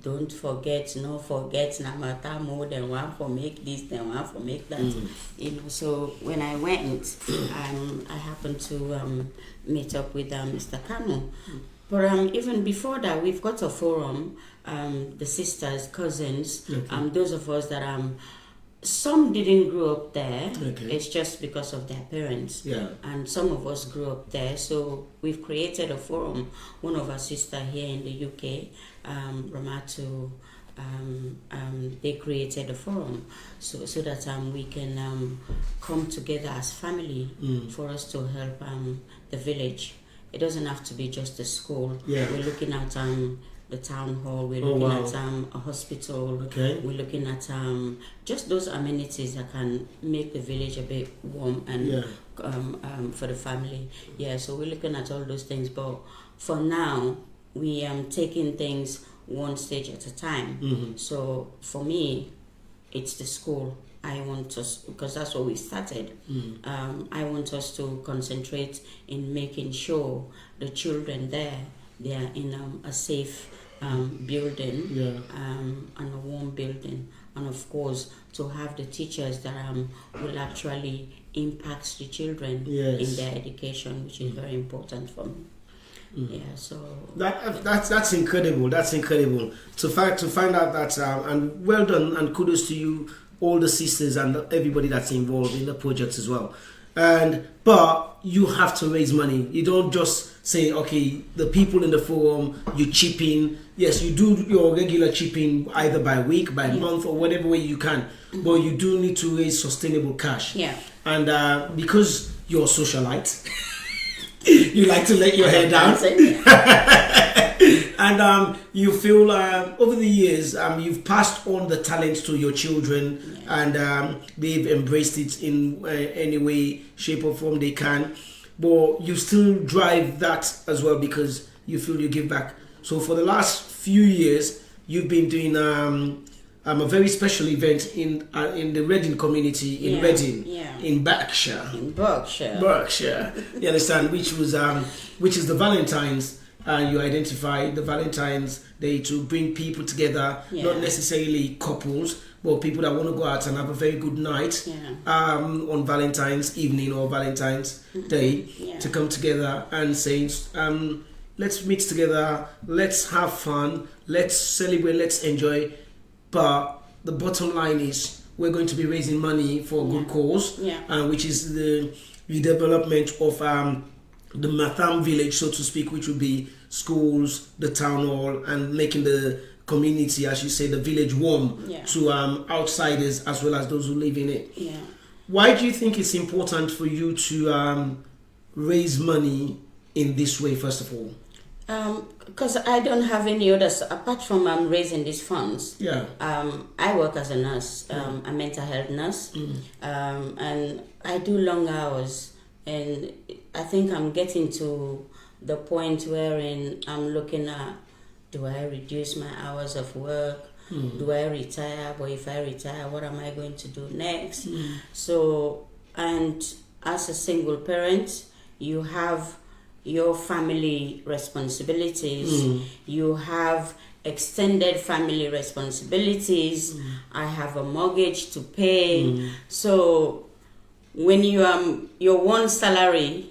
"Don't forget, no forget, na matter more than one for make this, then one for make that." You know, so when I went, I happened to meet up with Mr. Kanu. But even before that, we've got a forum, the sisters, cousins, those of us that some didn't grow up there. It's just because of their parents. And some of us grew up there. So we've created a forum. One of our sisters here in the UK, Ramatu, they created a forum so that we can come together as family for us to help the village. It doesn't have to be just a school. We're looking at the town hall, we're looking at a hospital, we're looking at just those amenities that can make the village a bit warm and for the family. So we're looking at all those things, but for now we are taking things one stage at a time. So for me, it's the school. I want us, because that's what we started. I want us to concentrate in making sure the children there, they are in a safe building and a warm building, and of course to have the teachers that will actually impact the children in their education, which is very important for me. So that's incredible. That's incredible to find out that, and well done, and kudos to you, all the sisters and everybody that's involved in the project as well. But you have to raise money. You don't just say, okay, the people in the forum, you chip in. Yes, you do your regular chipping either by week, by month, or whatever way you can. But you do need to raise sustainable cash. And because you're a socialite, you like to let your hair down. And you feel over the years you've passed on the talent to your children, and they've embraced it in any way, shape or form they can. But you still drive that as well because you feel you give back. So for the last few years, you've been doing a very special event in the Reading community in Reading, in Berkshire. Berkshire. You understand? Which is the Valentine's. You identify the Valentine's Day to bring people together, not necessarily couples, but people that want to go out and have a very good night on Valentine's evening or Valentine's Day to come together and say, let's meet together, let's have fun, let's celebrate, let's enjoy. But the bottom line is we're going to be raising money for a good cause, which is the redevelopment of the Matham village, so to speak, which would be schools, the town hall, and making the community, as you say, the village warm to outsiders as well as those who live in it. Why do you think it's important for you to raise money in this way, first of all? Because I don't have any others apart from raising these funds. I work as a nurse, a mental health nurse, and I do long hours. And I think I'm getting to the point wherein I'm looking at, do I reduce my hours of work? Do I retire? But if I retire, what am I going to do next? So, and as a single parent, you have your family responsibilities. You have extended family responsibilities. I have a mortgage to pay. So when your one salary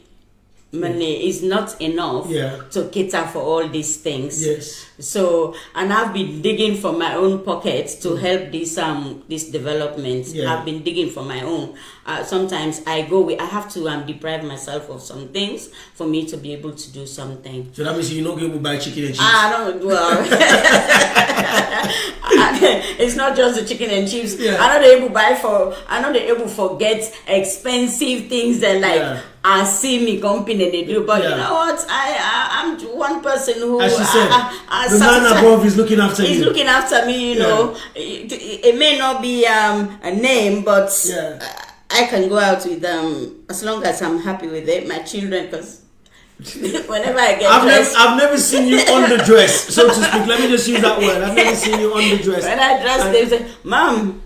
money is not enough to cater for all these things. So, and I've been digging from my own pocket to help this development. I've been digging for my own. Sometimes I have to deprive myself of some things for me to be able to do something. So that means you're not able to buy chicken and chips? It's not just the chicken and chips. I'm not able to forget expensive things that I see me company they do. But you know what? I'm one person who, as she said, the man above is looking after you. He's looking after me. You know, it may not be a name, but I can go out with them as long as I'm happy with it. My children, because whenever I get I've never seen you underdressed, so to speak. Let me just use that word. I've never seen you underdressed. When I dress, they say, "Mom,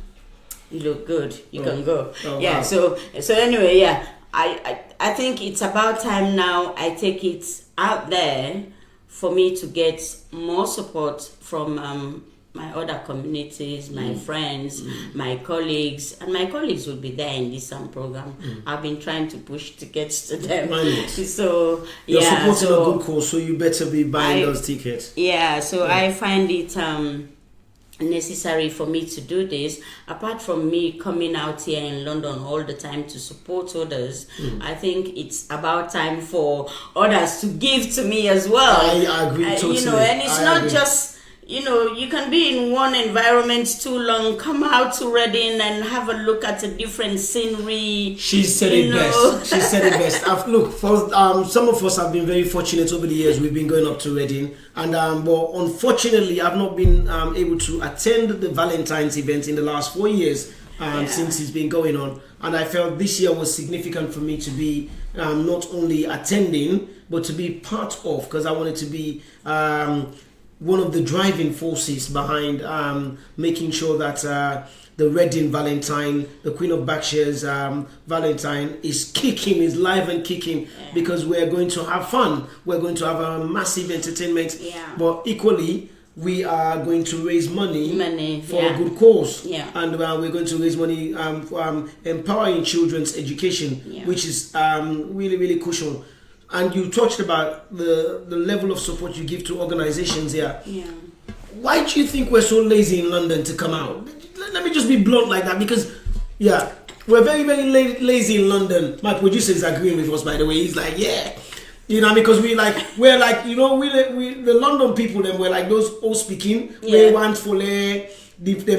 you look good, you can go. Oh, Yeah, wow. so anyway, yeah, I think it's about time now I take it out there for me to get more support from my other communities, my friends, my colleagues, and my colleagues will be there in this program. I've been trying to push tickets to them. So you're yeah, supporting a good cause, so you better be buying those tickets. Yeah, so I find it necessary for me to do this. Apart from me coming out here in London all the time to support others, I think it's about time for others to give to me as well. I agree totally. You know, and it's not just, you know, you can be in one environment too long, come out to Reading and have a look at a different scenery. She said it best. She said it best. Look, for some of us have been very fortunate over the years. We've been going up to Reading, and but unfortunately, I've not been able to attend the Valentine's event in the last 4 years since it's been going on. And I felt this year was significant for me to be not only attending, but to be part of, because I wanted to be one of the driving forces behind making sure that the Reading Valentine, the Queen of Berkshire's Valentine is live and kicking, because we're going to have fun. We're going to have a massive entertainment, but equally we are going to raise money for a good cause. And we're going to raise money for empowering children's education, which is really, really crucial. And you touched about the level of support you give to organizations here. Why do you think we're so lazy in London to come out? Let me just be blunt like that, because we're very, very lazy in London. My producer is agreeing with us, by the way. He's like, yeah, you know, because we're like, you know, we the London people, then we're like those old speaking. We want for the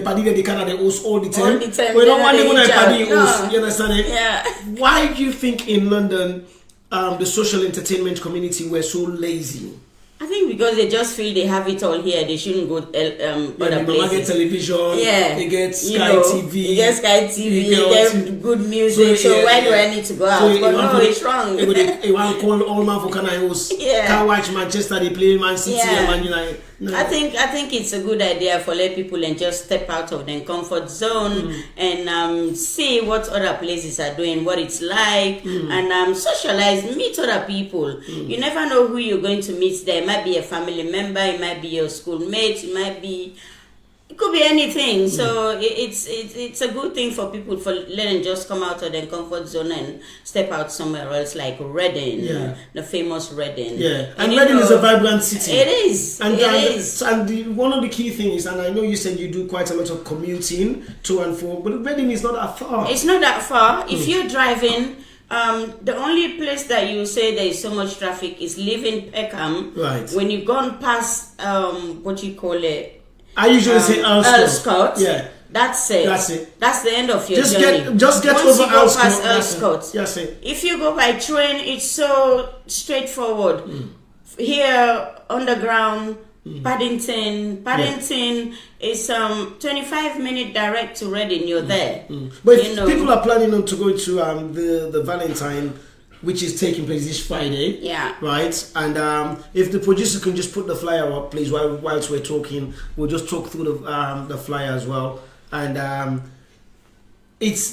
party that they kind of host all the time. We don't want them to party host. You understand it? Yeah. Why do you think in London the social entertainment community were so lazy? I think because they just feel they have it all here, they shouldn't go other places. They get television, they get Sky TV, they get Sky TV, they get good music. So why do I need to go out? But no, it's wrong. They want to call all man for Canarios. Can't watch Manchester, they play Man City and Man United. No. I think it's a good idea for let people and just step out of their comfort zone and see what other places are doing, what it's like, and socialize, meet other people. You never know who you're going to meet there. It might be a family member, it might be your schoolmate, it could be anything. So it's a good thing for people for letting just come out of their comfort zone and step out somewhere else, like Reading, the famous Reading. Yeah, and Reading is a vibrant city. It is. And one of the key things, and I know you said you do quite a lot of commuting to and fro, but Reading is not that far. It's not that far. If you're driving, the only place that you say there is so much traffic is leaving Peckham. Right. When you've gone past what you call it. I usually say Earl Scott. Yeah. That's it. That's the end of your journey. Just get Once over you go past Earl Scott. That's it. If you go by train, it's so straightforward. Here, underground, Paddington is 25-minute direct to Reading. You're there. But if people are planning on to go to the Valentine, which is taking place this Friday. Right? And if the producer can just put the flyer up, please, whilst we're talking, we'll just talk through the flyer as well. And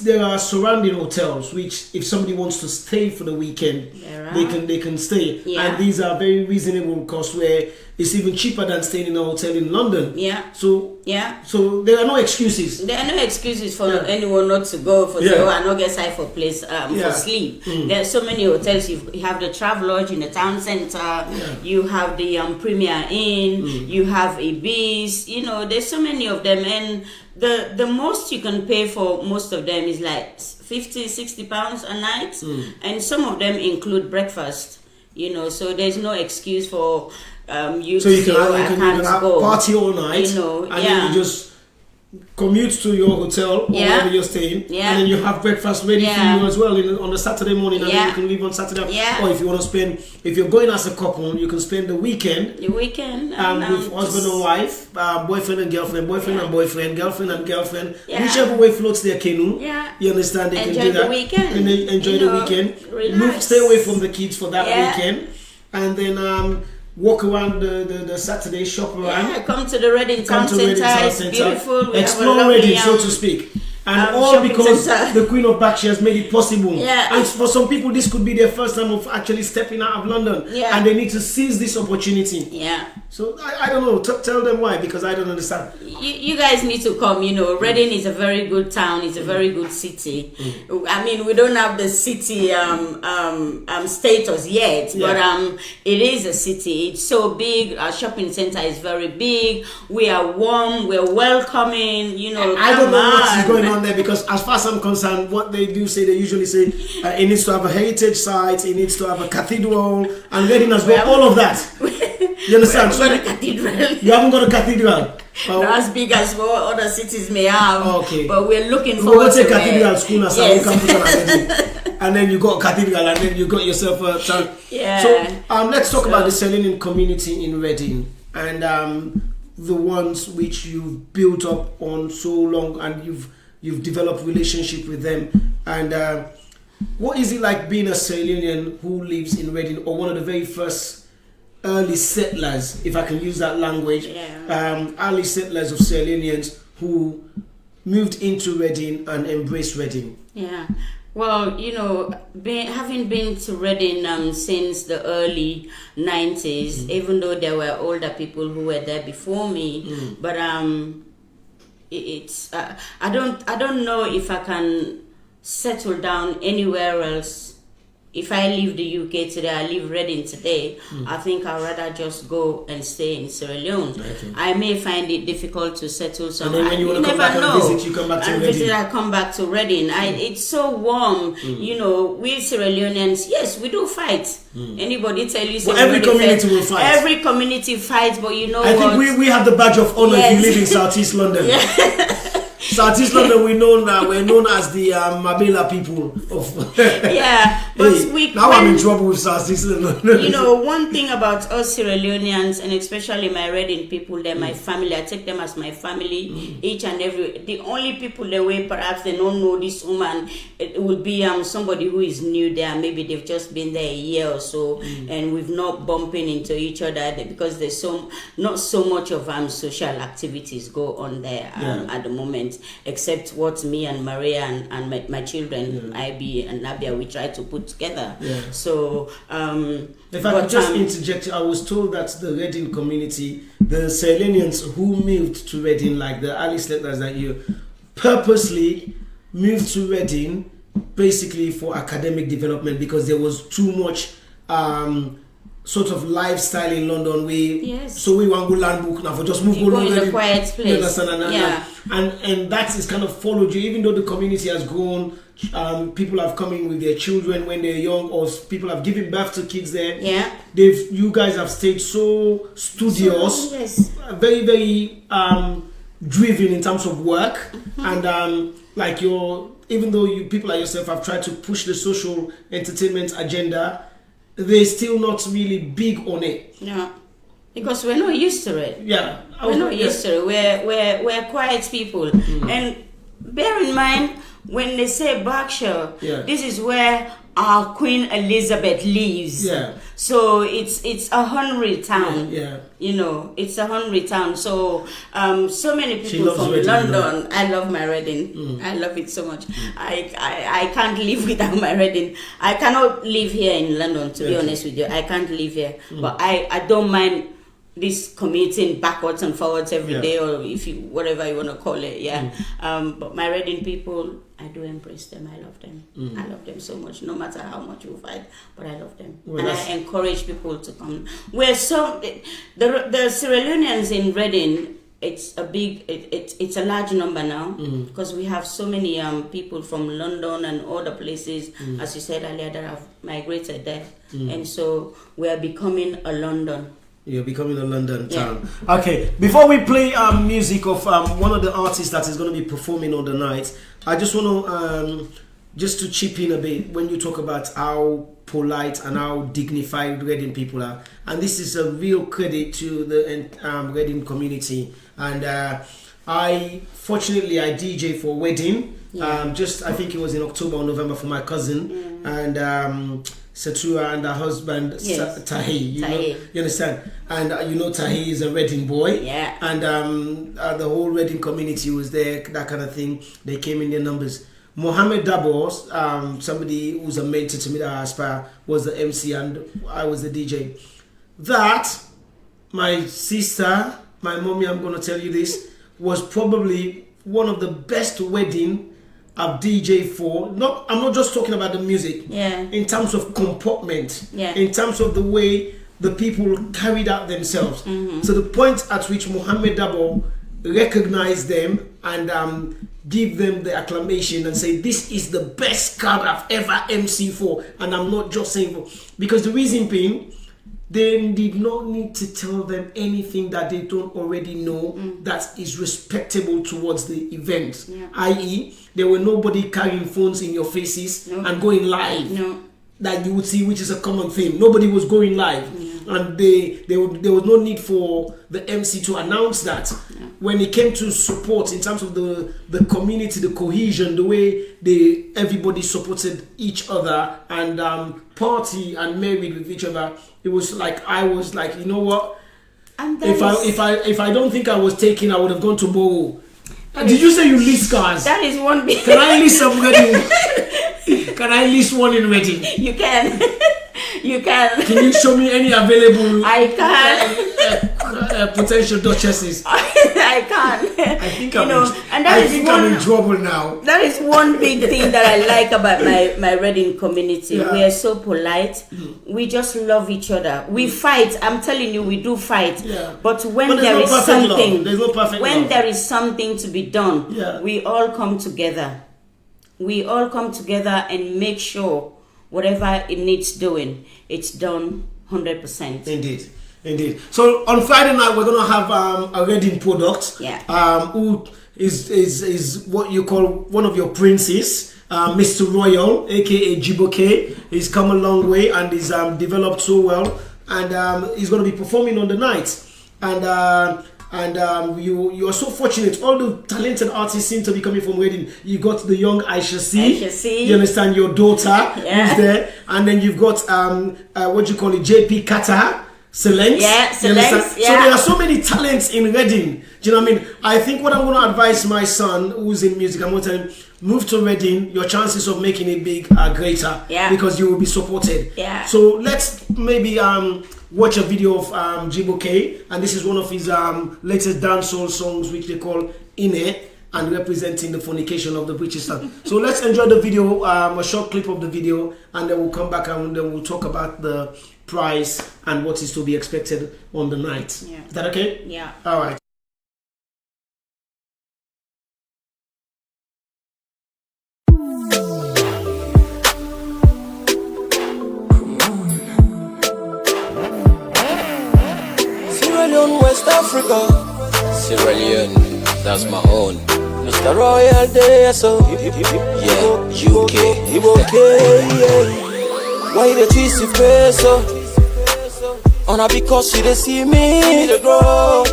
there are surrounding hotels which, if somebody wants to stay for the weekend, they can stay. And these are very reasonable costs, where it's even cheaper than staying in a hotel in London. So there are no excuses. There are no excuses for anyone not to go for say, I not get side for place for sleep. There are so many hotels. You have the Travelodge in the town center. You have the Premier Inn. You have Ibis. You know, there's so many of them, and the most you can pay for most of them is like £50-60 a night, and some of them include breakfast. You know, so there's no excuse for you to say, I can't go. Party all night, and then you just commute to your hotel or wherever you're staying, and then you have breakfast ready for you as well on the Saturday morning, and then you can leave on Saturday. Or if you want to if you're going as a couple, you can spend the weekend. With husband and wife, boyfriend and girlfriend, boyfriend and boyfriend, girlfriend and girlfriend, whichever way floats their canoe. You understand? They enjoy can do that. The weekend. And they enjoy the weekend. Stay away from the kids for that weekend, and then walk around the Saturday, shop around. Come to the Reading Town Centre. It's beautiful. Explore Reading, so to speak. And all shopping because center. the Queen of Berkshire has made it possible. Yeah. And for some people, this could be their first time of actually stepping out of London. Yeah. And they need to seize this opportunity. Yeah. So I don't know. Tell them why, because I don't understand. You guys need to come. Reading is a very good town. It's a very good city. I mean, we don't have the city status yet, but it is a city. It's so big. Our shopping center is very big. We are warm. We're welcoming. I don't know what's going on there, because as far as I'm concerned, what they do say, they usually say it needs to have a heritage site, it needs to have a cathedral, and Reading as well. All of that. You understand? We haven't got a cathedral. You haven't got a cathedral. Not as big as what other cities may have. Okay. But we're looking We'll forward go take to cathedral it. school as Yes. and then you got a cathedral, and then you got yourself a town. Yeah. So let's talk about the Selenium community in Reading, and the ones which you've built up on so long, and you've developed relationship with them. And what is it like being a Selenium who lives in Reading, or one of the very first early settlers, if I can use that language, early settlers of Selenians who moved into Reading and embraced Reading? Yeah. Well, having been to Reading since the early 90s, even though there were older people who were there before me, but it's I don't know if I can settle down anywhere else. If I leave the UK today, I leave Reading today, I think I'd rather just go and stay in Sierra Leone. Okay. I may find it difficult to settle somewhere. And then when you want to come back and visit, you come back to Reading. I come back to Reading. It's so warm. We Sierra Leoneans, yes, we do fight. Anybody tell you? Well, every community will fight. Every community fights, but I think we have the badge of honor if you live in Southeast London. Southeast London, we're known as the Mabela people of. But now I'm in trouble with Southeast London. One thing about us Sierra Leoneans, and especially my Reading people, they're my family. I take them as my family. Each and every. The only people the way perhaps they don't know this woman, it would be somebody who is new there. Maybe they've just been there a year or so, and we've not bumping into each other because there's not so much of social activities go on there at the moment. Except what me and Maria and my children, Ivy and Nabia, we try to put together. Yeah. So, if I could just interject, I was told that the Reading community, the Selenians who moved to Reading, like the early settlers that you purposely moved to Reading, basically for academic development, because there was too much sort of lifestyle in London. So we want to learn book now for just move go in a quiet place. And that is kind of followed you, even though the community has grown. People have come in with their children when they're young, or people have given birth to kids there. Yeah, you guys have stayed so studious, very very driven in terms of work, and even though people like yourself have tried to push the social entertainment agenda, they're still not really big on it. Yeah, because we're not used to it. Yeah, we're not used to it. We're quiet people, and bear in mind when they say Berkshire, this is where our Queen Elizabeth lives. Yeah. So it's a hungry town. It's a hungry town. So so many people from Reading, London. I love my Reading. I love it so much. I can't live without my Reading. I cannot live here in London, to be honest with you. I can't live here. But I don't mind this commuting backwards and forwards every day, or whatever you want to call it. But my Reading people, I do embrace them. I love them. I love them so much, no matter how much we fight, but I love them. And I encourage people to come. The Sierra Leoneans in Reading, it's a large number now, because we have so many people from London and other places, as you said earlier, that have migrated there. And so we are becoming a London. You're becoming a London town. Okay, before we play music of one of the artists that is going to be performing on the night, I just want to just to chip in a bit when you talk about how polite and how dignified Reading people are, and this is a real credit to the Reading community. And I DJ for a wedding. I think it was in October or November for my cousin, and Satura and her husband Yes. Tahi. You Tahi. understand? And you know Tahi is a Reading boy. Yeah. And the whole Reading community was there, that kind of thing. They came in their numbers. Mohammed Dabos, somebody who's a mentor to me that I aspire, was the MC and I was the DJ. That, my sister, my mommy, I'm going to tell you this, was probably one of the best wedding I've DJ for. I'm not just talking about the music. Yeah. In terms of comportment. Yeah. In terms of the way the people carried out themselves. Mm-hmm. So the point at which Mohammed Dabo recognized them and give them the acclamation and say, this is the best card I've ever MC for. And I'm not just saying for, because the reason being, they did not need to tell them anything that they don't already know that is respectable towards the event. Yeah. I.e., there were nobody carrying phones in your faces and going live that you would see, which is a common theme. Nobody was going live. And there was no need for the MC to announce that. When it came to support in terms of the community, the cohesion, the way everybody supported each other and party and married with each other, it was like, I was like, you know what? If I don't think I was taken, I would have gone to Bowo. Did you say you list cars? That is one big. Can I list some Reading? Can I list one in Reading? You can. You can. Can you show me any available? I can. Potential duchesses. I can. I think I'm in trouble now. That is one big thing that I like about my Reading community. Yeah. We are so polite. We just love each other. We fight. I'm telling you, we do fight. Yeah. But when But there is something, there's no perfect when love. there is something to be done, Yeah. we all come together. We all come together and make sure whatever it needs doing, it's done 100%. Indeed. So on Friday night we're gonna have a Reading product. Yeah. Who is what you call one of your princes, Mr. Royal, aka Jiboke. He's come a long way and he's developed so well, and he's gonna be performing on the night. And you are so fortunate. All the talented artists seem to be coming from Reading. You got the young Aisha C. You understand, your daughter who's there, and then you've got what you call it, JP Kata, Selenx. Yeah, Selenx. So there are so many talents in Reading. Do you know what I mean? I think what I'm going to advise my son who's in music, I'm going to tell him, move to Reading. Your chances of making it big are greater because you will be supported. Yeah. So let's maybe watch a video of Jiboke, and this is one of his latest dancehall songs, which they call Ine, and representing the fornication of the British song. So let's enjoy the video, a short clip of the video, and then we'll come back and then we'll talk about the price and what is to be expected on the night. Yeah. Is that okay? Yeah. All right. Sierra Leone, West Africa. Sierra Leone, that's my own. Mr. Royal Day, so yeah, UK. Yeah. Why the cheesy face, so? On because she they see me to grow.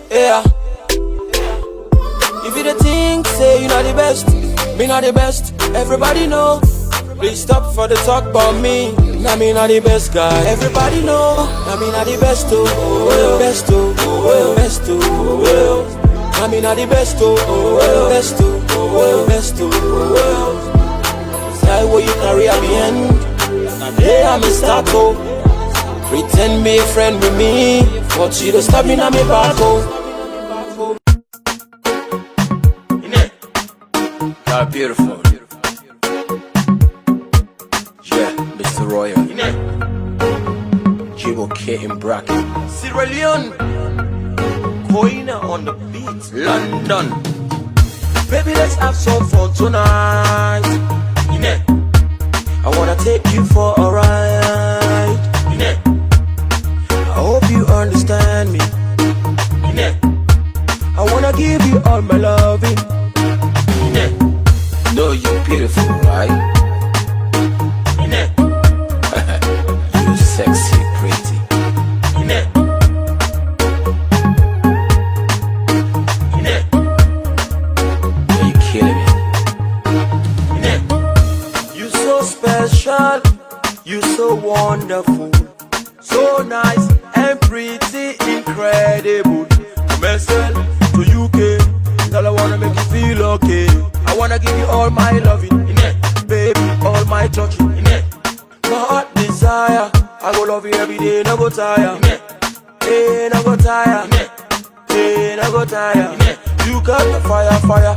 Yeah. If you the think, say you not the best, me not the best, everybody know. Please stop for the talk about me. Now me not the best guy. Everybody know. Now me not the best too. Best too. Best too. Now me not the best too. Best too. Best too. Say what you carry at the end. Now they are me start to pretend be a friend with me, but she don't stop me now me back home. You're beautiful. Yeah, Mr. Royal. Jiboke in bracket. Sierra Leone. Koina on the beat. London. Baby, let's have some fun tonight. I wanna take you for a ride. I hope you understand me. I wanna give you all my loving. Know you beautiful, right? You sexy, pretty. You killing me. You so special. wonderful, so nice and pretty, incredible. Myself to UK, girl, I wanna make you feel okay. I wanna give you all my loving, baby, all my touching, my heart desire. I go love you every day, no go tire, hey, no go tire, hey, no go tire. You got the fire, fire,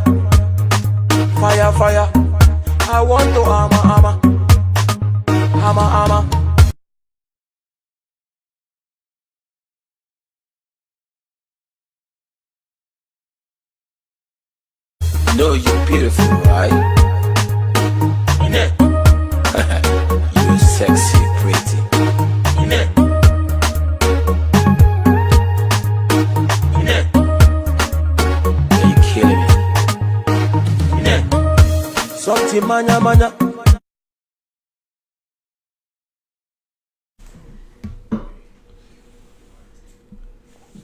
fire, fire. I want to hammer, hammer, hammer, hammer. Know you're beautiful, right? You're sexy, pretty. Are you kidding me? Something manya manya.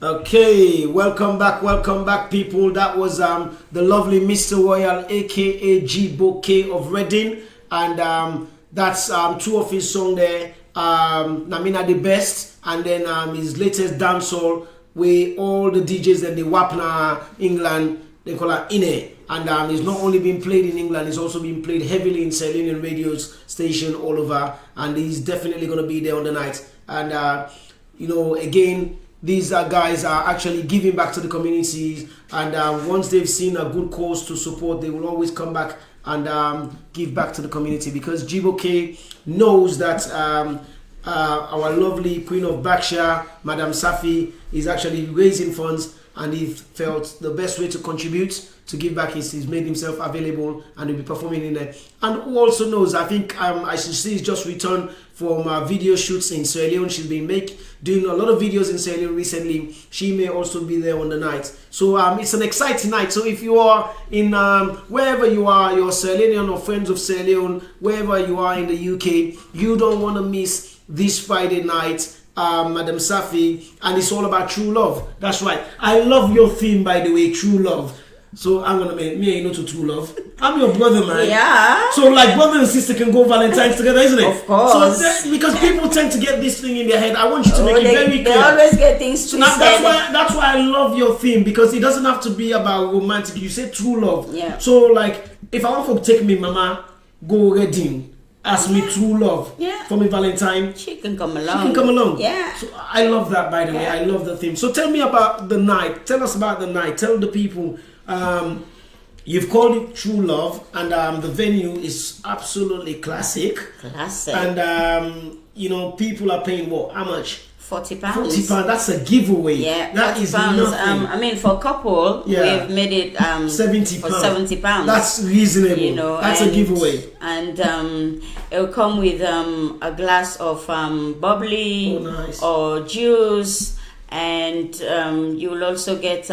Okay, welcome back, people. That was the lovely Mr. Royal, aka G Bouquet of Reading, and that's two of his songs there. Namina the Best, and then his latest dancehall, where all the DJs that they wapna England, they call it Ine, and it's not only being played in England, it's also being played heavily in Salonian radio station all over, and he's definitely gonna be there on the night. And you know, again, these guys are actually giving back to the communities, and once they've seen a good cause to support, they will always come back and give back to the community, because G-Bouquet knows that our lovely Queen of Berkshire, Madam Saffie, is actually raising funds, and he felt the best way to contribute to give back is he's made himself available and will be performing in there. And who also knows, I think I should see he's just returned from video shoots in Sierra Leone. She's been doing a lot of videos in Sierra Leone recently. She may also be there on the night. So it's an exciting night. So if you are in wherever you are, you're Sierra Leonean or friends of Sierra Leone, wherever you are in the UK, you don't want to miss this Friday night, Madam Saffie, and it's all about true love. That's right. I love your theme, by the way, true love. So I'm gonna make me, to true love. I'm your brother, man. Yeah. So like brother and sister can go Valentine's together, isn't it? Of course. So because people tend to get this thing in their head, I want you to make it very clear. They always get things twisted. That's why I love your theme, because it doesn't have to be about romantic. You say true love. Yeah. So like if I want to take me mama go wedding, ask me true love. Yeah. For me Valentine. She can come along. She can come along. Yeah. So I love that, by the way. I love the theme. So tell me about the night. Tell us about the night. Tell the people. You've called it True Love, and the venue is absolutely classic. Classic. And you know, people are paying what? How much? £40. £40. That's a giveaway. Yeah, that is pounds. nothing. I mean, for a couple, Yeah. we've made it £70 for £70. That's reasonable. You know, that's a giveaway. And it'll come with a glass of bubbly or juice, and you'll also get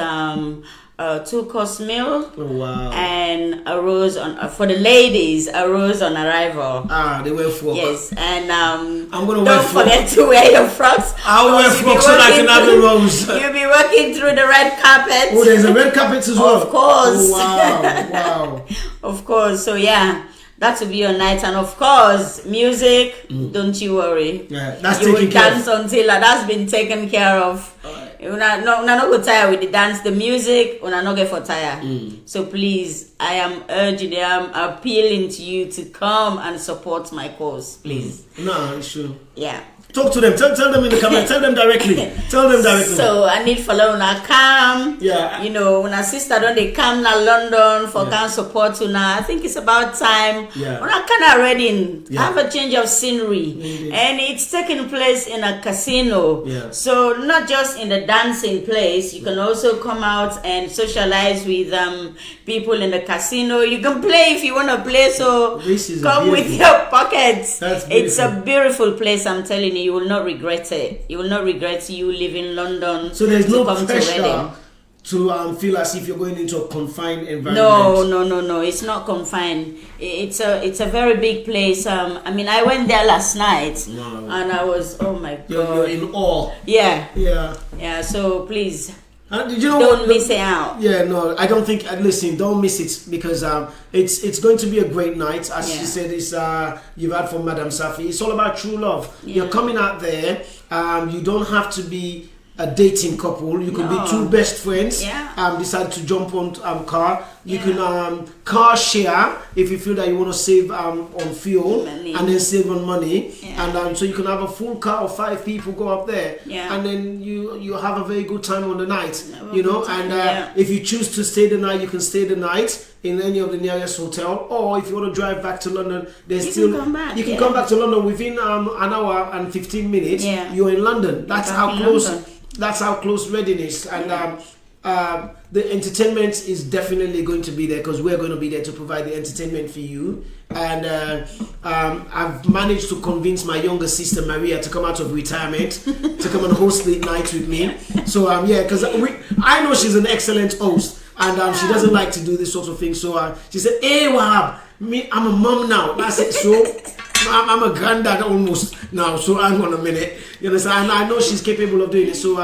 2-course meal. Oh, wow. And a rose on for the ladies, a rose on arrival. They wear frock. Yes, and I'm gonna wear don't forget to wear your frocks. I'll wear frocks so that I can have the rose. You'll be working through the red carpet. Oh, there's a red carpet as well. Of course. Oh, wow, wow. Of course. So yeah, that will be your night, and of course, music. Don't you worry. Yeah, that's you will taken care dance until that's been taken care of. We're not go tired with the dance, the music. We're not get for tired. So please, I am urging, I am appealing to you to come and support my cause, please. No, it's true. Yeah. Talk to them. Tell them in the comment. Tell them directly. Tell them directly. So I need follow una come. Yeah. You know, when a sister don't they come na London for can support una. I think it's about time. Yeah. Una kind of ready. Yeah. Have a change of scenery. And it's taking place in a casino. Yeah. So not just in the dancing place, you can also come out and socialize with people in the casino. You can play if you want to play. So come with your pockets. It's a beautiful place, I'm telling you. You will not regret it. You will not regret you live in London. So there's no come pressure to feel as if you're going into a confined environment. No. It's not confined. It's a very big place. I mean, I went there last night, and I was, oh my God, you're in awe. Yeah. Yeah. Yeah. So please Did you know don't miss it out. Yeah, no, I don't think. Listen, don't miss it because it's going to be a great night. As she said, it's you've heard from Madam Saffie. It's all about true love. You're coming out there. You don't have to be a dating couple. You could be two best friends. Decide to jump on car. You can car share if you feel that you want to save on fuel and then save on money. And so you can have a full car of 5 people go up there. And then you have a very good time on the night. You know, and if you choose to stay the night, you can stay the night in any of the nearest hotel. Or if you want to drive back to London, there's you can come back to London within an hour and 15 minutes. You're in London. That's how close. That's how close Reading is, and the entertainment is definitely going to be there because we're going to be there to provide the entertainment for you. And I've managed to convince my younger sister Maria to come out of retirement to come and host late nights with me. So because I know she's an excellent host, and she doesn't like to do this sort of thing. So she said, "Hey, Wahab, I'm a mom now." That's it. So. I'm a granddad almost now, so hang on a minute. You understand? And I know she's capable of doing it. So,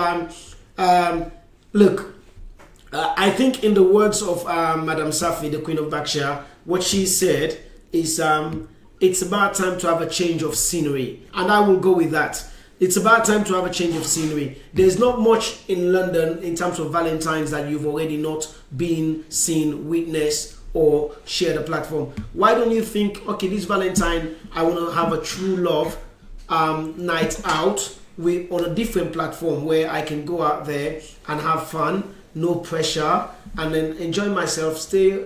look, I think in the words of Madam Saffie, the Queen of Berkshire, what she said is it's about time to have a change of scenery. And I will go with that. It's about time to have a change of scenery. There's not much in London in terms of Valentine's that you've already not been, seen, witnessed, or share the platform. Why don't you think, okay, this Valentine, I want to have a true love night out on a different platform where I can go out there and have fun, no pressure, and then enjoy myself, stay in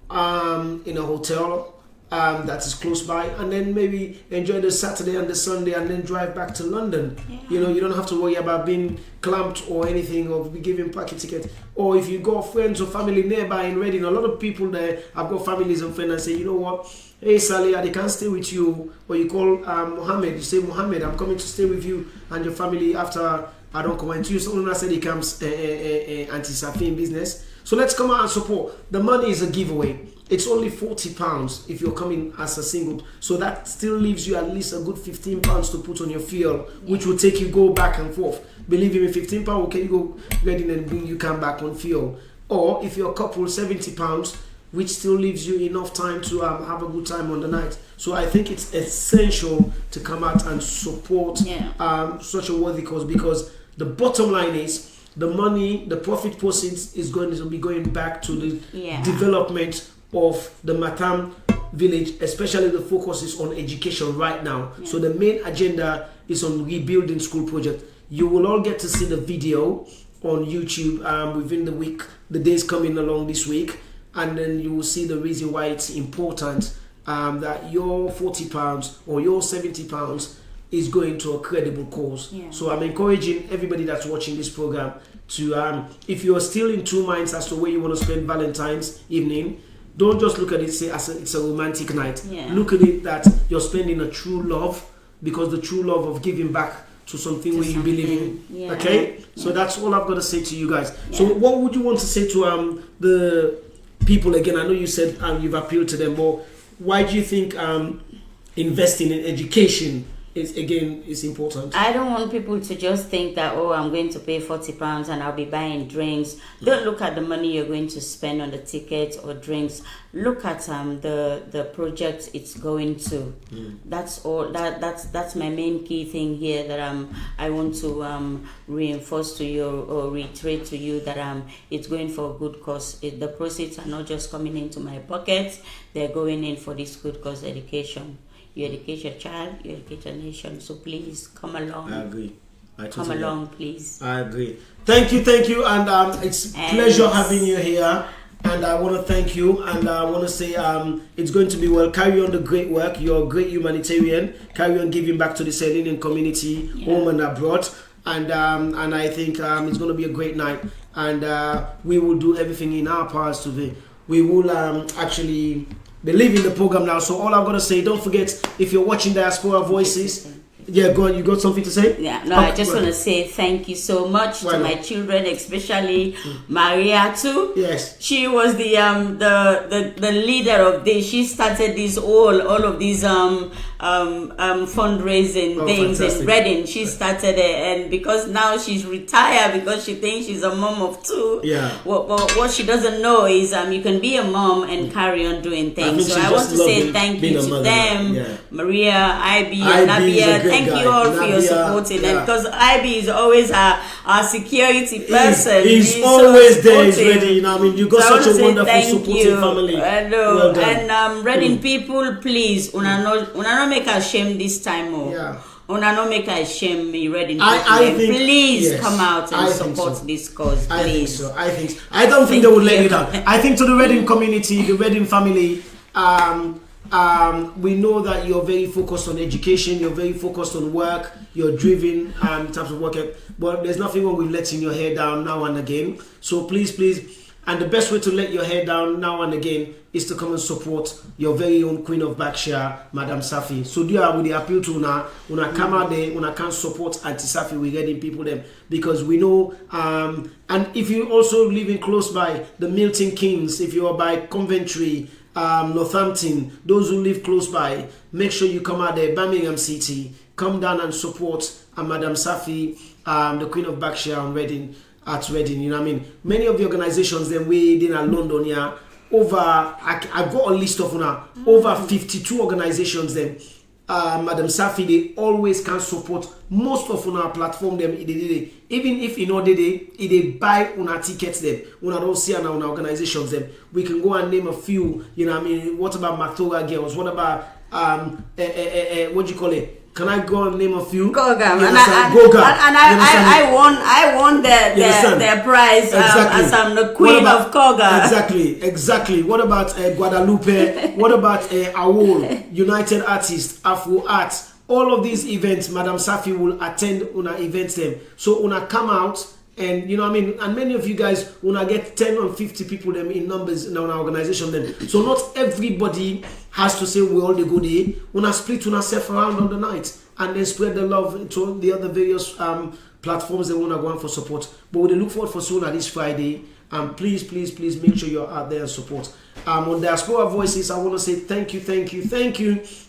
a hotel that is close by, and then maybe enjoy the Saturday and the Sunday and then drive back to London. You know, you don't have to worry about being clamped or anything, or be given packet ticket. Or if you got friends or family nearby in Reading, a lot of people there have got families and friends and say, you know what, hey Sally, they can't stay with you. Or you call Mohammed, you say, Mohammed, I'm coming to stay with you and your family after I don't come and you. Someone said he comes anti-Saffie in business. So let's come out and support. The money is a giveaway. It's only £40 if you're coming as a single. So that still leaves you at least a good £15 to put on your fuel, which will take you go back and forth. Believe me, £15 will get you go Reading and bring you come back on fuel. Or if you're a couple, £70, which still leaves you enough time to have a good time on the night. So I think it's essential to come out and support such a worthy cause, because the bottom line is the money, the profit proceeds is going to be going back to the development of the Matam village. Especially the focus is on education right now. So the main agenda is on rebuilding school project. You will all get to see the video on YouTube within the week, the days coming along this week, and then you will see the reason why it's important that your £40 or your £70 is going to a credible cause. So I'm encouraging everybody that's watching this program to, if you are still in two minds as to where you want to spend Valentine's evening, don't just look at it say as it's a romantic night. Look at it that you're spending a true love, because the true love of giving back to something where you believe in. Okay, so that's all I've got to say to you guys. So what would you want to say to the people again? I know you said you've appealed to them, but why do you think investing in education is important? I don't want people to just think that, oh, I'm going to pay £40 and I'll be buying drinks. Don't look at the money you're going to spend on the tickets or drinks. Look at the project it's going to. That's all. That's my main key thing here that I want to reinforce to you or reiterate to you that it's going for a good cause. The proceeds are not just coming into my pocket; they're going in for this good cause, education. You educate your child, you educate your nation. So please come along. I agree. Come along, please. I agree. Thank you, and it's a pleasure having you here. And I want to thank you, and I want to say it's going to be well. Carry on the great work. You're a great humanitarian. Carry on giving back to the Salonian community, home and abroad. And I think it's going to be a great night. And we will do everything in our powers to be. We will actually believe in the program now. So all I'm going to say, don't forget, if you're watching Diaspora Voices, Yeah, go on. You got something to say? Yeah, no, I just want to say thank you so much to my children, especially Maria too. Yes, she was the leader of this. She started this all of these fundraising things in Reading. She started it, and because now she's retired because she thinks she's a mom of two. Yeah. What she doesn't know is you can be a mom and carry on doing things. So I want to say thank you to them, Maria, Ivy, and Nabia. Thank you all for your supporting, and because Ivy is always our security person. He's always there. He's ready. You know, I mean, you got such a wonderful supporting family. Well done. And Reading people, please, una no make us shame this time. Una no make us shame me, Reading people. Please come out and support this cause. Please. I think so. I don't think they will let you down. I think to the Reading community, the Reading family, we know that you're very focused on education, you're very focused on work, you're driven in terms of work, but there's nothing wrong with letting your hair down now and again. So please, and the best way to let your hair down now and again is to come and support your very own Queen of Berkshire, Madam Saffie. So do you with the appeal to una come out there, una can support Auntie Saffie with getting people them, because we know, and if you also living close by the Milton Keynes, if you are by Coventry, Northampton, those who live close by, make sure you come out there, Birmingham City, come down and support Madam Saffie, the Queen of Berkshire on Reading, at Reading. You know what I mean? Many of the organizations then we in London here, I've got a list of over 52 organizations then. Madam Saffie, they always can support most of our platform them. Even if you know they buy una tickets them, una don't see on our organizations them. We can go and name a few. You know what I mean? What about Matora Girls? What about what do you call it? Can I go and name a few? Goga, and I won their prize as I'm the Queen of Koga. Exactly. What about Guadalupe? What about Awol, United Artists, Afro Arts? All of these events, Madam Saffie will attend una events them. So una come out, and you know what I mean, and many of you guys una get 10 or 50 people them in numbers in our organization them. So not everybody has to say we all the good day. Una split una self around on the night and then spread the love to the other various platforms they wanna go on for support. But we look forward for soon this Friday. Please make sure you're out there and support. On Diaspora Voices, I want to say thank you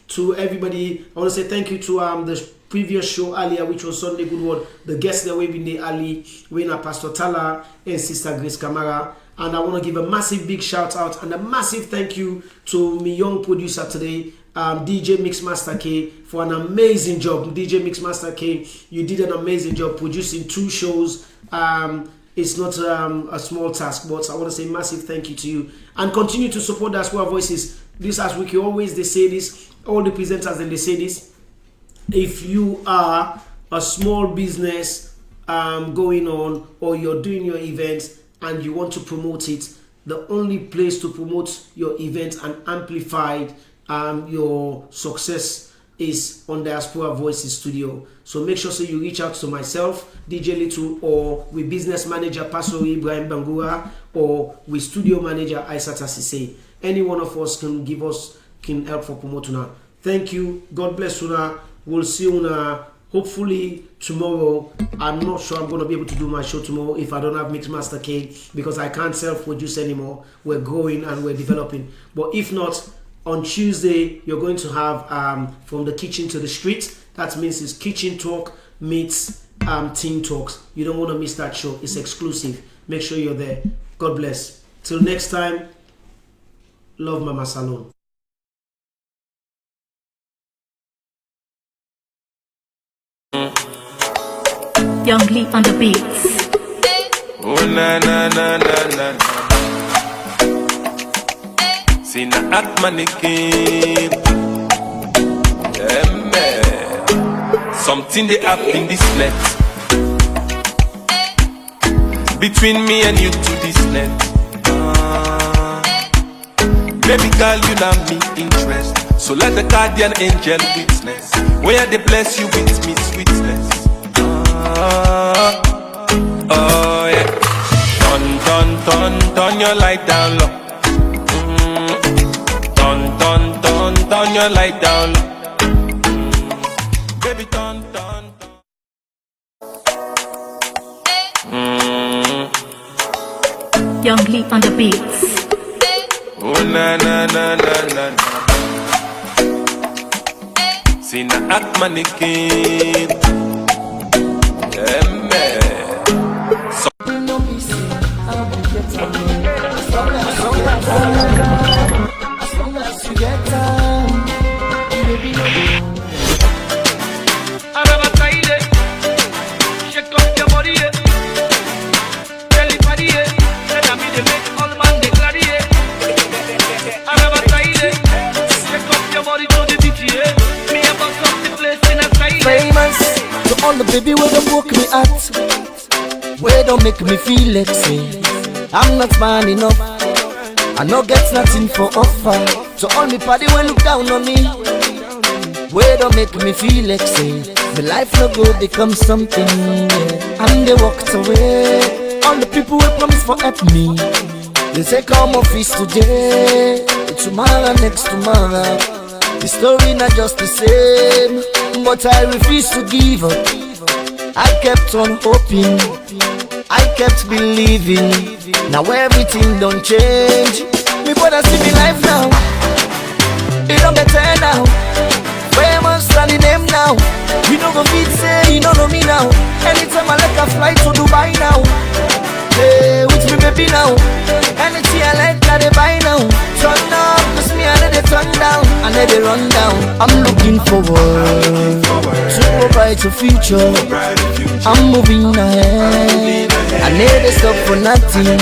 to everybody. I want to say thank you to the previous show earlier, which was Sunday Good Word. The guests that we've been there early, Wena Pastor Tala and Sister Grace Camara. And I want to give a massive big shout out and a massive thank you to my young producer today, DJ Mixmaster K, for an amazing job. DJ Mixmaster K, you did an amazing job producing 2 shows. It's not a small task, but I want to say massive thank you to you, and continue to support Diaspora Voices. This as we always they say this, all the presenters and they say this. If you are a small business going on, or you're doing your event and you want to promote it, the only place to promote your event and amplify your success is on Diaspora Voices Studio. So make sure you reach out to myself, DJ Little, or with business manager Pastor Ibrahim Bangura, or with studio manager Aisata Sise. Any one of us can help for promoting. Thank you. God bless you. We'll see you hopefully tomorrow. I'm not sure I'm going to be able to do my show tomorrow if I don't have Mixmaster K, because I can't self-produce anymore. We're growing and we're developing. But if not, on Tuesday, you're going to have From the Kitchen to the Street. That means it's Kitchen Talk meets Team Talks. You don't want to miss that show. It's exclusive. Make sure you're there. God bless. Till next time, love Mama Salone. Young Lee on the beats. Oh na na na na na. See na act mannequin. Yeah man. Something they up in this net. Between me and you to this net. Baby girl, you know me interest. So let the guardian angel witness. Where they bless you with me sweetness. Oh yeah. Turn your light down low. Turn your light down low. Baby be done. Young Lee on the beats. Oh na na na na na. See na act mannequin. Yeah man. So as long as you get time, baby, I'm ever tired. Shake up your body, yeah. Belly body, yeah. Let me the make all man declare, yeah. I'm ever tired. Shake up your body to the beat, yeah. Me about some the place in a style. famous to all the baby where them woke me at, where don't make me feel like say I'm not man enough. I no get nothing for offer. To all me party when look down on me, where don't make me feel like say my life no go become something, yeah. And they walked away. All the people who promise for help me, they say come office today, tomorrow next tomorrow. The story not just the same, but I refuse to give up. I kept on hoping, I kept believing. Now everything don't change. Me brother see me life now, it don't better now. Famous and the name now. You know go fit say you don't know me now. Anytime I like a flight to Dubai now. Hey, with me baby now. Anything I like that they buy now. Turn up, cause me I let it turn down, I let it run down. I'm looking forward to a brighter future. I'm moving ahead, I never stop for nothing.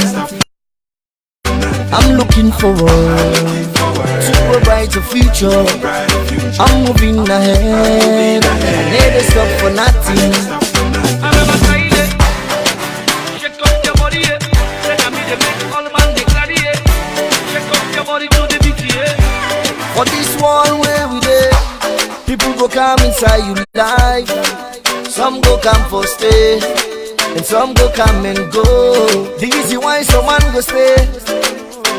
I'm looking forward to a brighter future. I'm moving ahead, I never stop for nothing. I'm ever tired. Shake up your body, yeah. Let me the make all man declare, yeah. Shake up your body to the beat, yeah. For this one where we there, people go come inside you life. Some go come for stay, and some go come and go. The easy why some man go stay,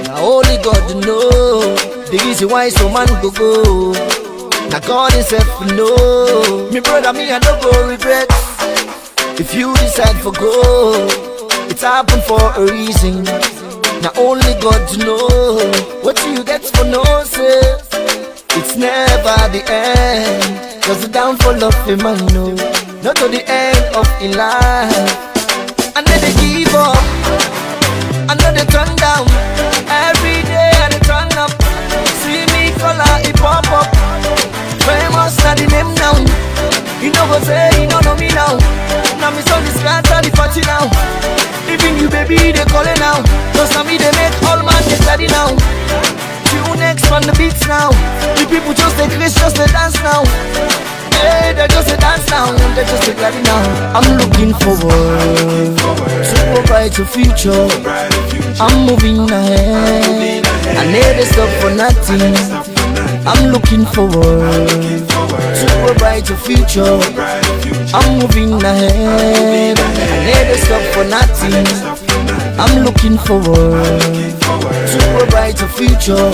now only God know. The easy why some man go go, now God himself know. Me brother, me I don't go regret. If you decide for go, it's happened for a reason. Now only God know. What you get for no say, it's never the end. Cause the downfall of a man know, not to the end of a life. And then they give up, and then they turn down. Every day and they turn up. See me color, it pop up. Famous na the name now. You know go say, you don't know me now. Now me son is scatter the party now. Even you baby they calling now. Cause now me they make all man get ready now. You next on the beats now. The people just they craze, just they dance now. Hey, they just they dance now. They just they ready now. I'm looking forward to a brighter future. I'm moving ahead, I never stop for nothing. I'm looking forward to a brighter future. I'm moving ahead, I never stop for nothing. I'm looking forward to a brighter future.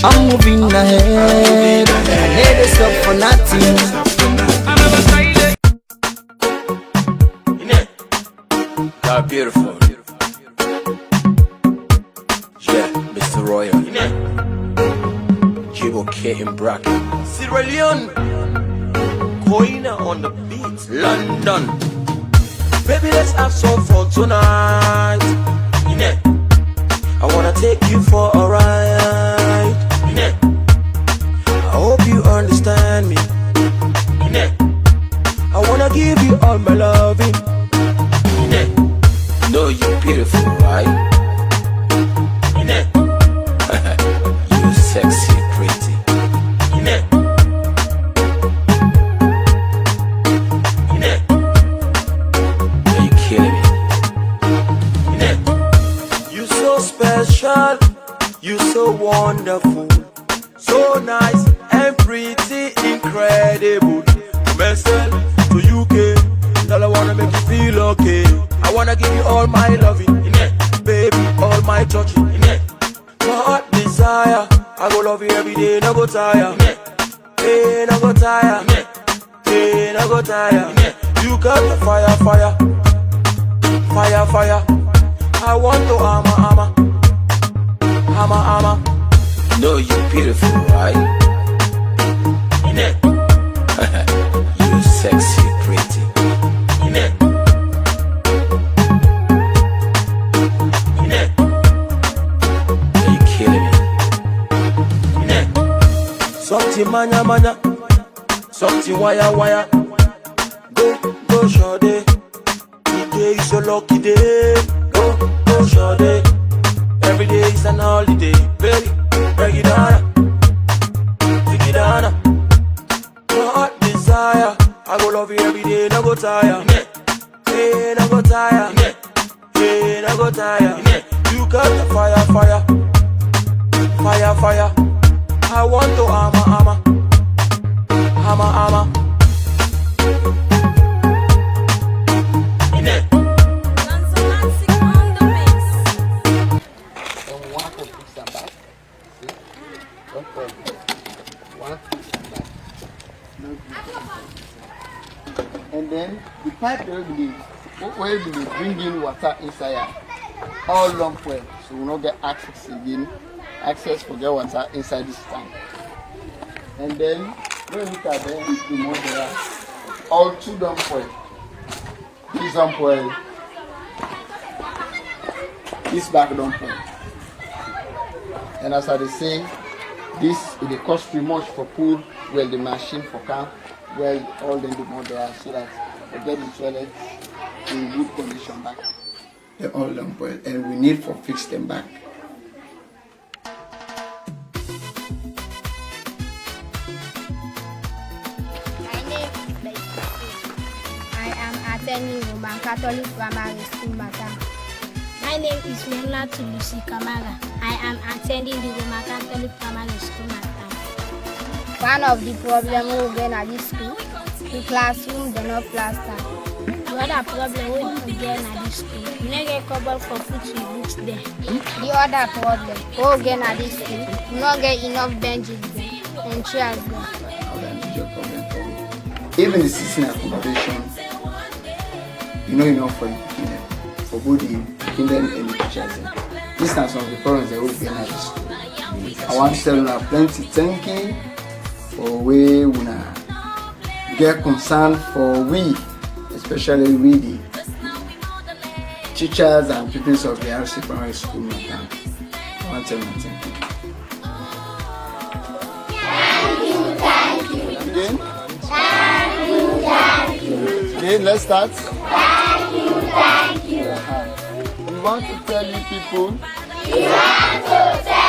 I'm moving ahead, I never stop for nothing. You're beautiful. Yeah, Mr. Royal. Jibo K in bracket. Sierra Leone. Koina on the beat. London. Baby, let's have some fun tonight. I wanna take you for a ride. I hope you understand me. I wanna give you all my loving. Know you're beautiful, right? You sexy, pretty. Are you kidding me? You so special, you so wonderful, so nice and pretty, incredible. Myself to UK, girl, I wanna make you feel okay. I wanna give you all my loving, baby, all my touching. My heart desire, I go love you every day, no go tire. Hey, no go tire. Hey, no go tire. You got the fire, fire. Fire, fire. I want to hammer. Know you're beautiful, right? You're sexy, pretty. Are you killing me? Something manya. Something wire. Go, shawty. Today is your lucky day. Go, shawty. Every day is an holiday. Baby, break it down. Take it down. Your heart desire. I go love you every day, no go tire. Hey, no go tire. Hey, no go tire. You got the fire, fire. Fire, fire. I want to hammer. And then the pipe will be bringing water inside all long well, so we will not get access again. Access for get water inside this tank. And then when we look at the model, all two dump well. This dump well, this back dump well. And as I say, this it cost too much for pool, well the machine for camp, well all the model so that they get the toilet in good condition back. They're all dump well, and we need to fix them back. Roman Catholic Primary School, Matam. My name is Mena Tulusi Kamara. I am attending the Roman Catholic Primary School, Matam. One of the problems we get at this school, the classroom do not plaster. The other problem we get at this school, we don't get cover for food to books there. The other problem we get at this school, we don't get enough benches there and chairs there. Even the system accommodation, you know enough for both the kingdom and the teachers. This is some of the problems that will be in the school. I want to tell you plenty thank you for we get concerned for we, especially we the teachers and pupils of the RC Primary School. I want to tell you thank you. Thank you. Again? Thank you. Again, let's start. Thank you. We want to tell you people. We want to tell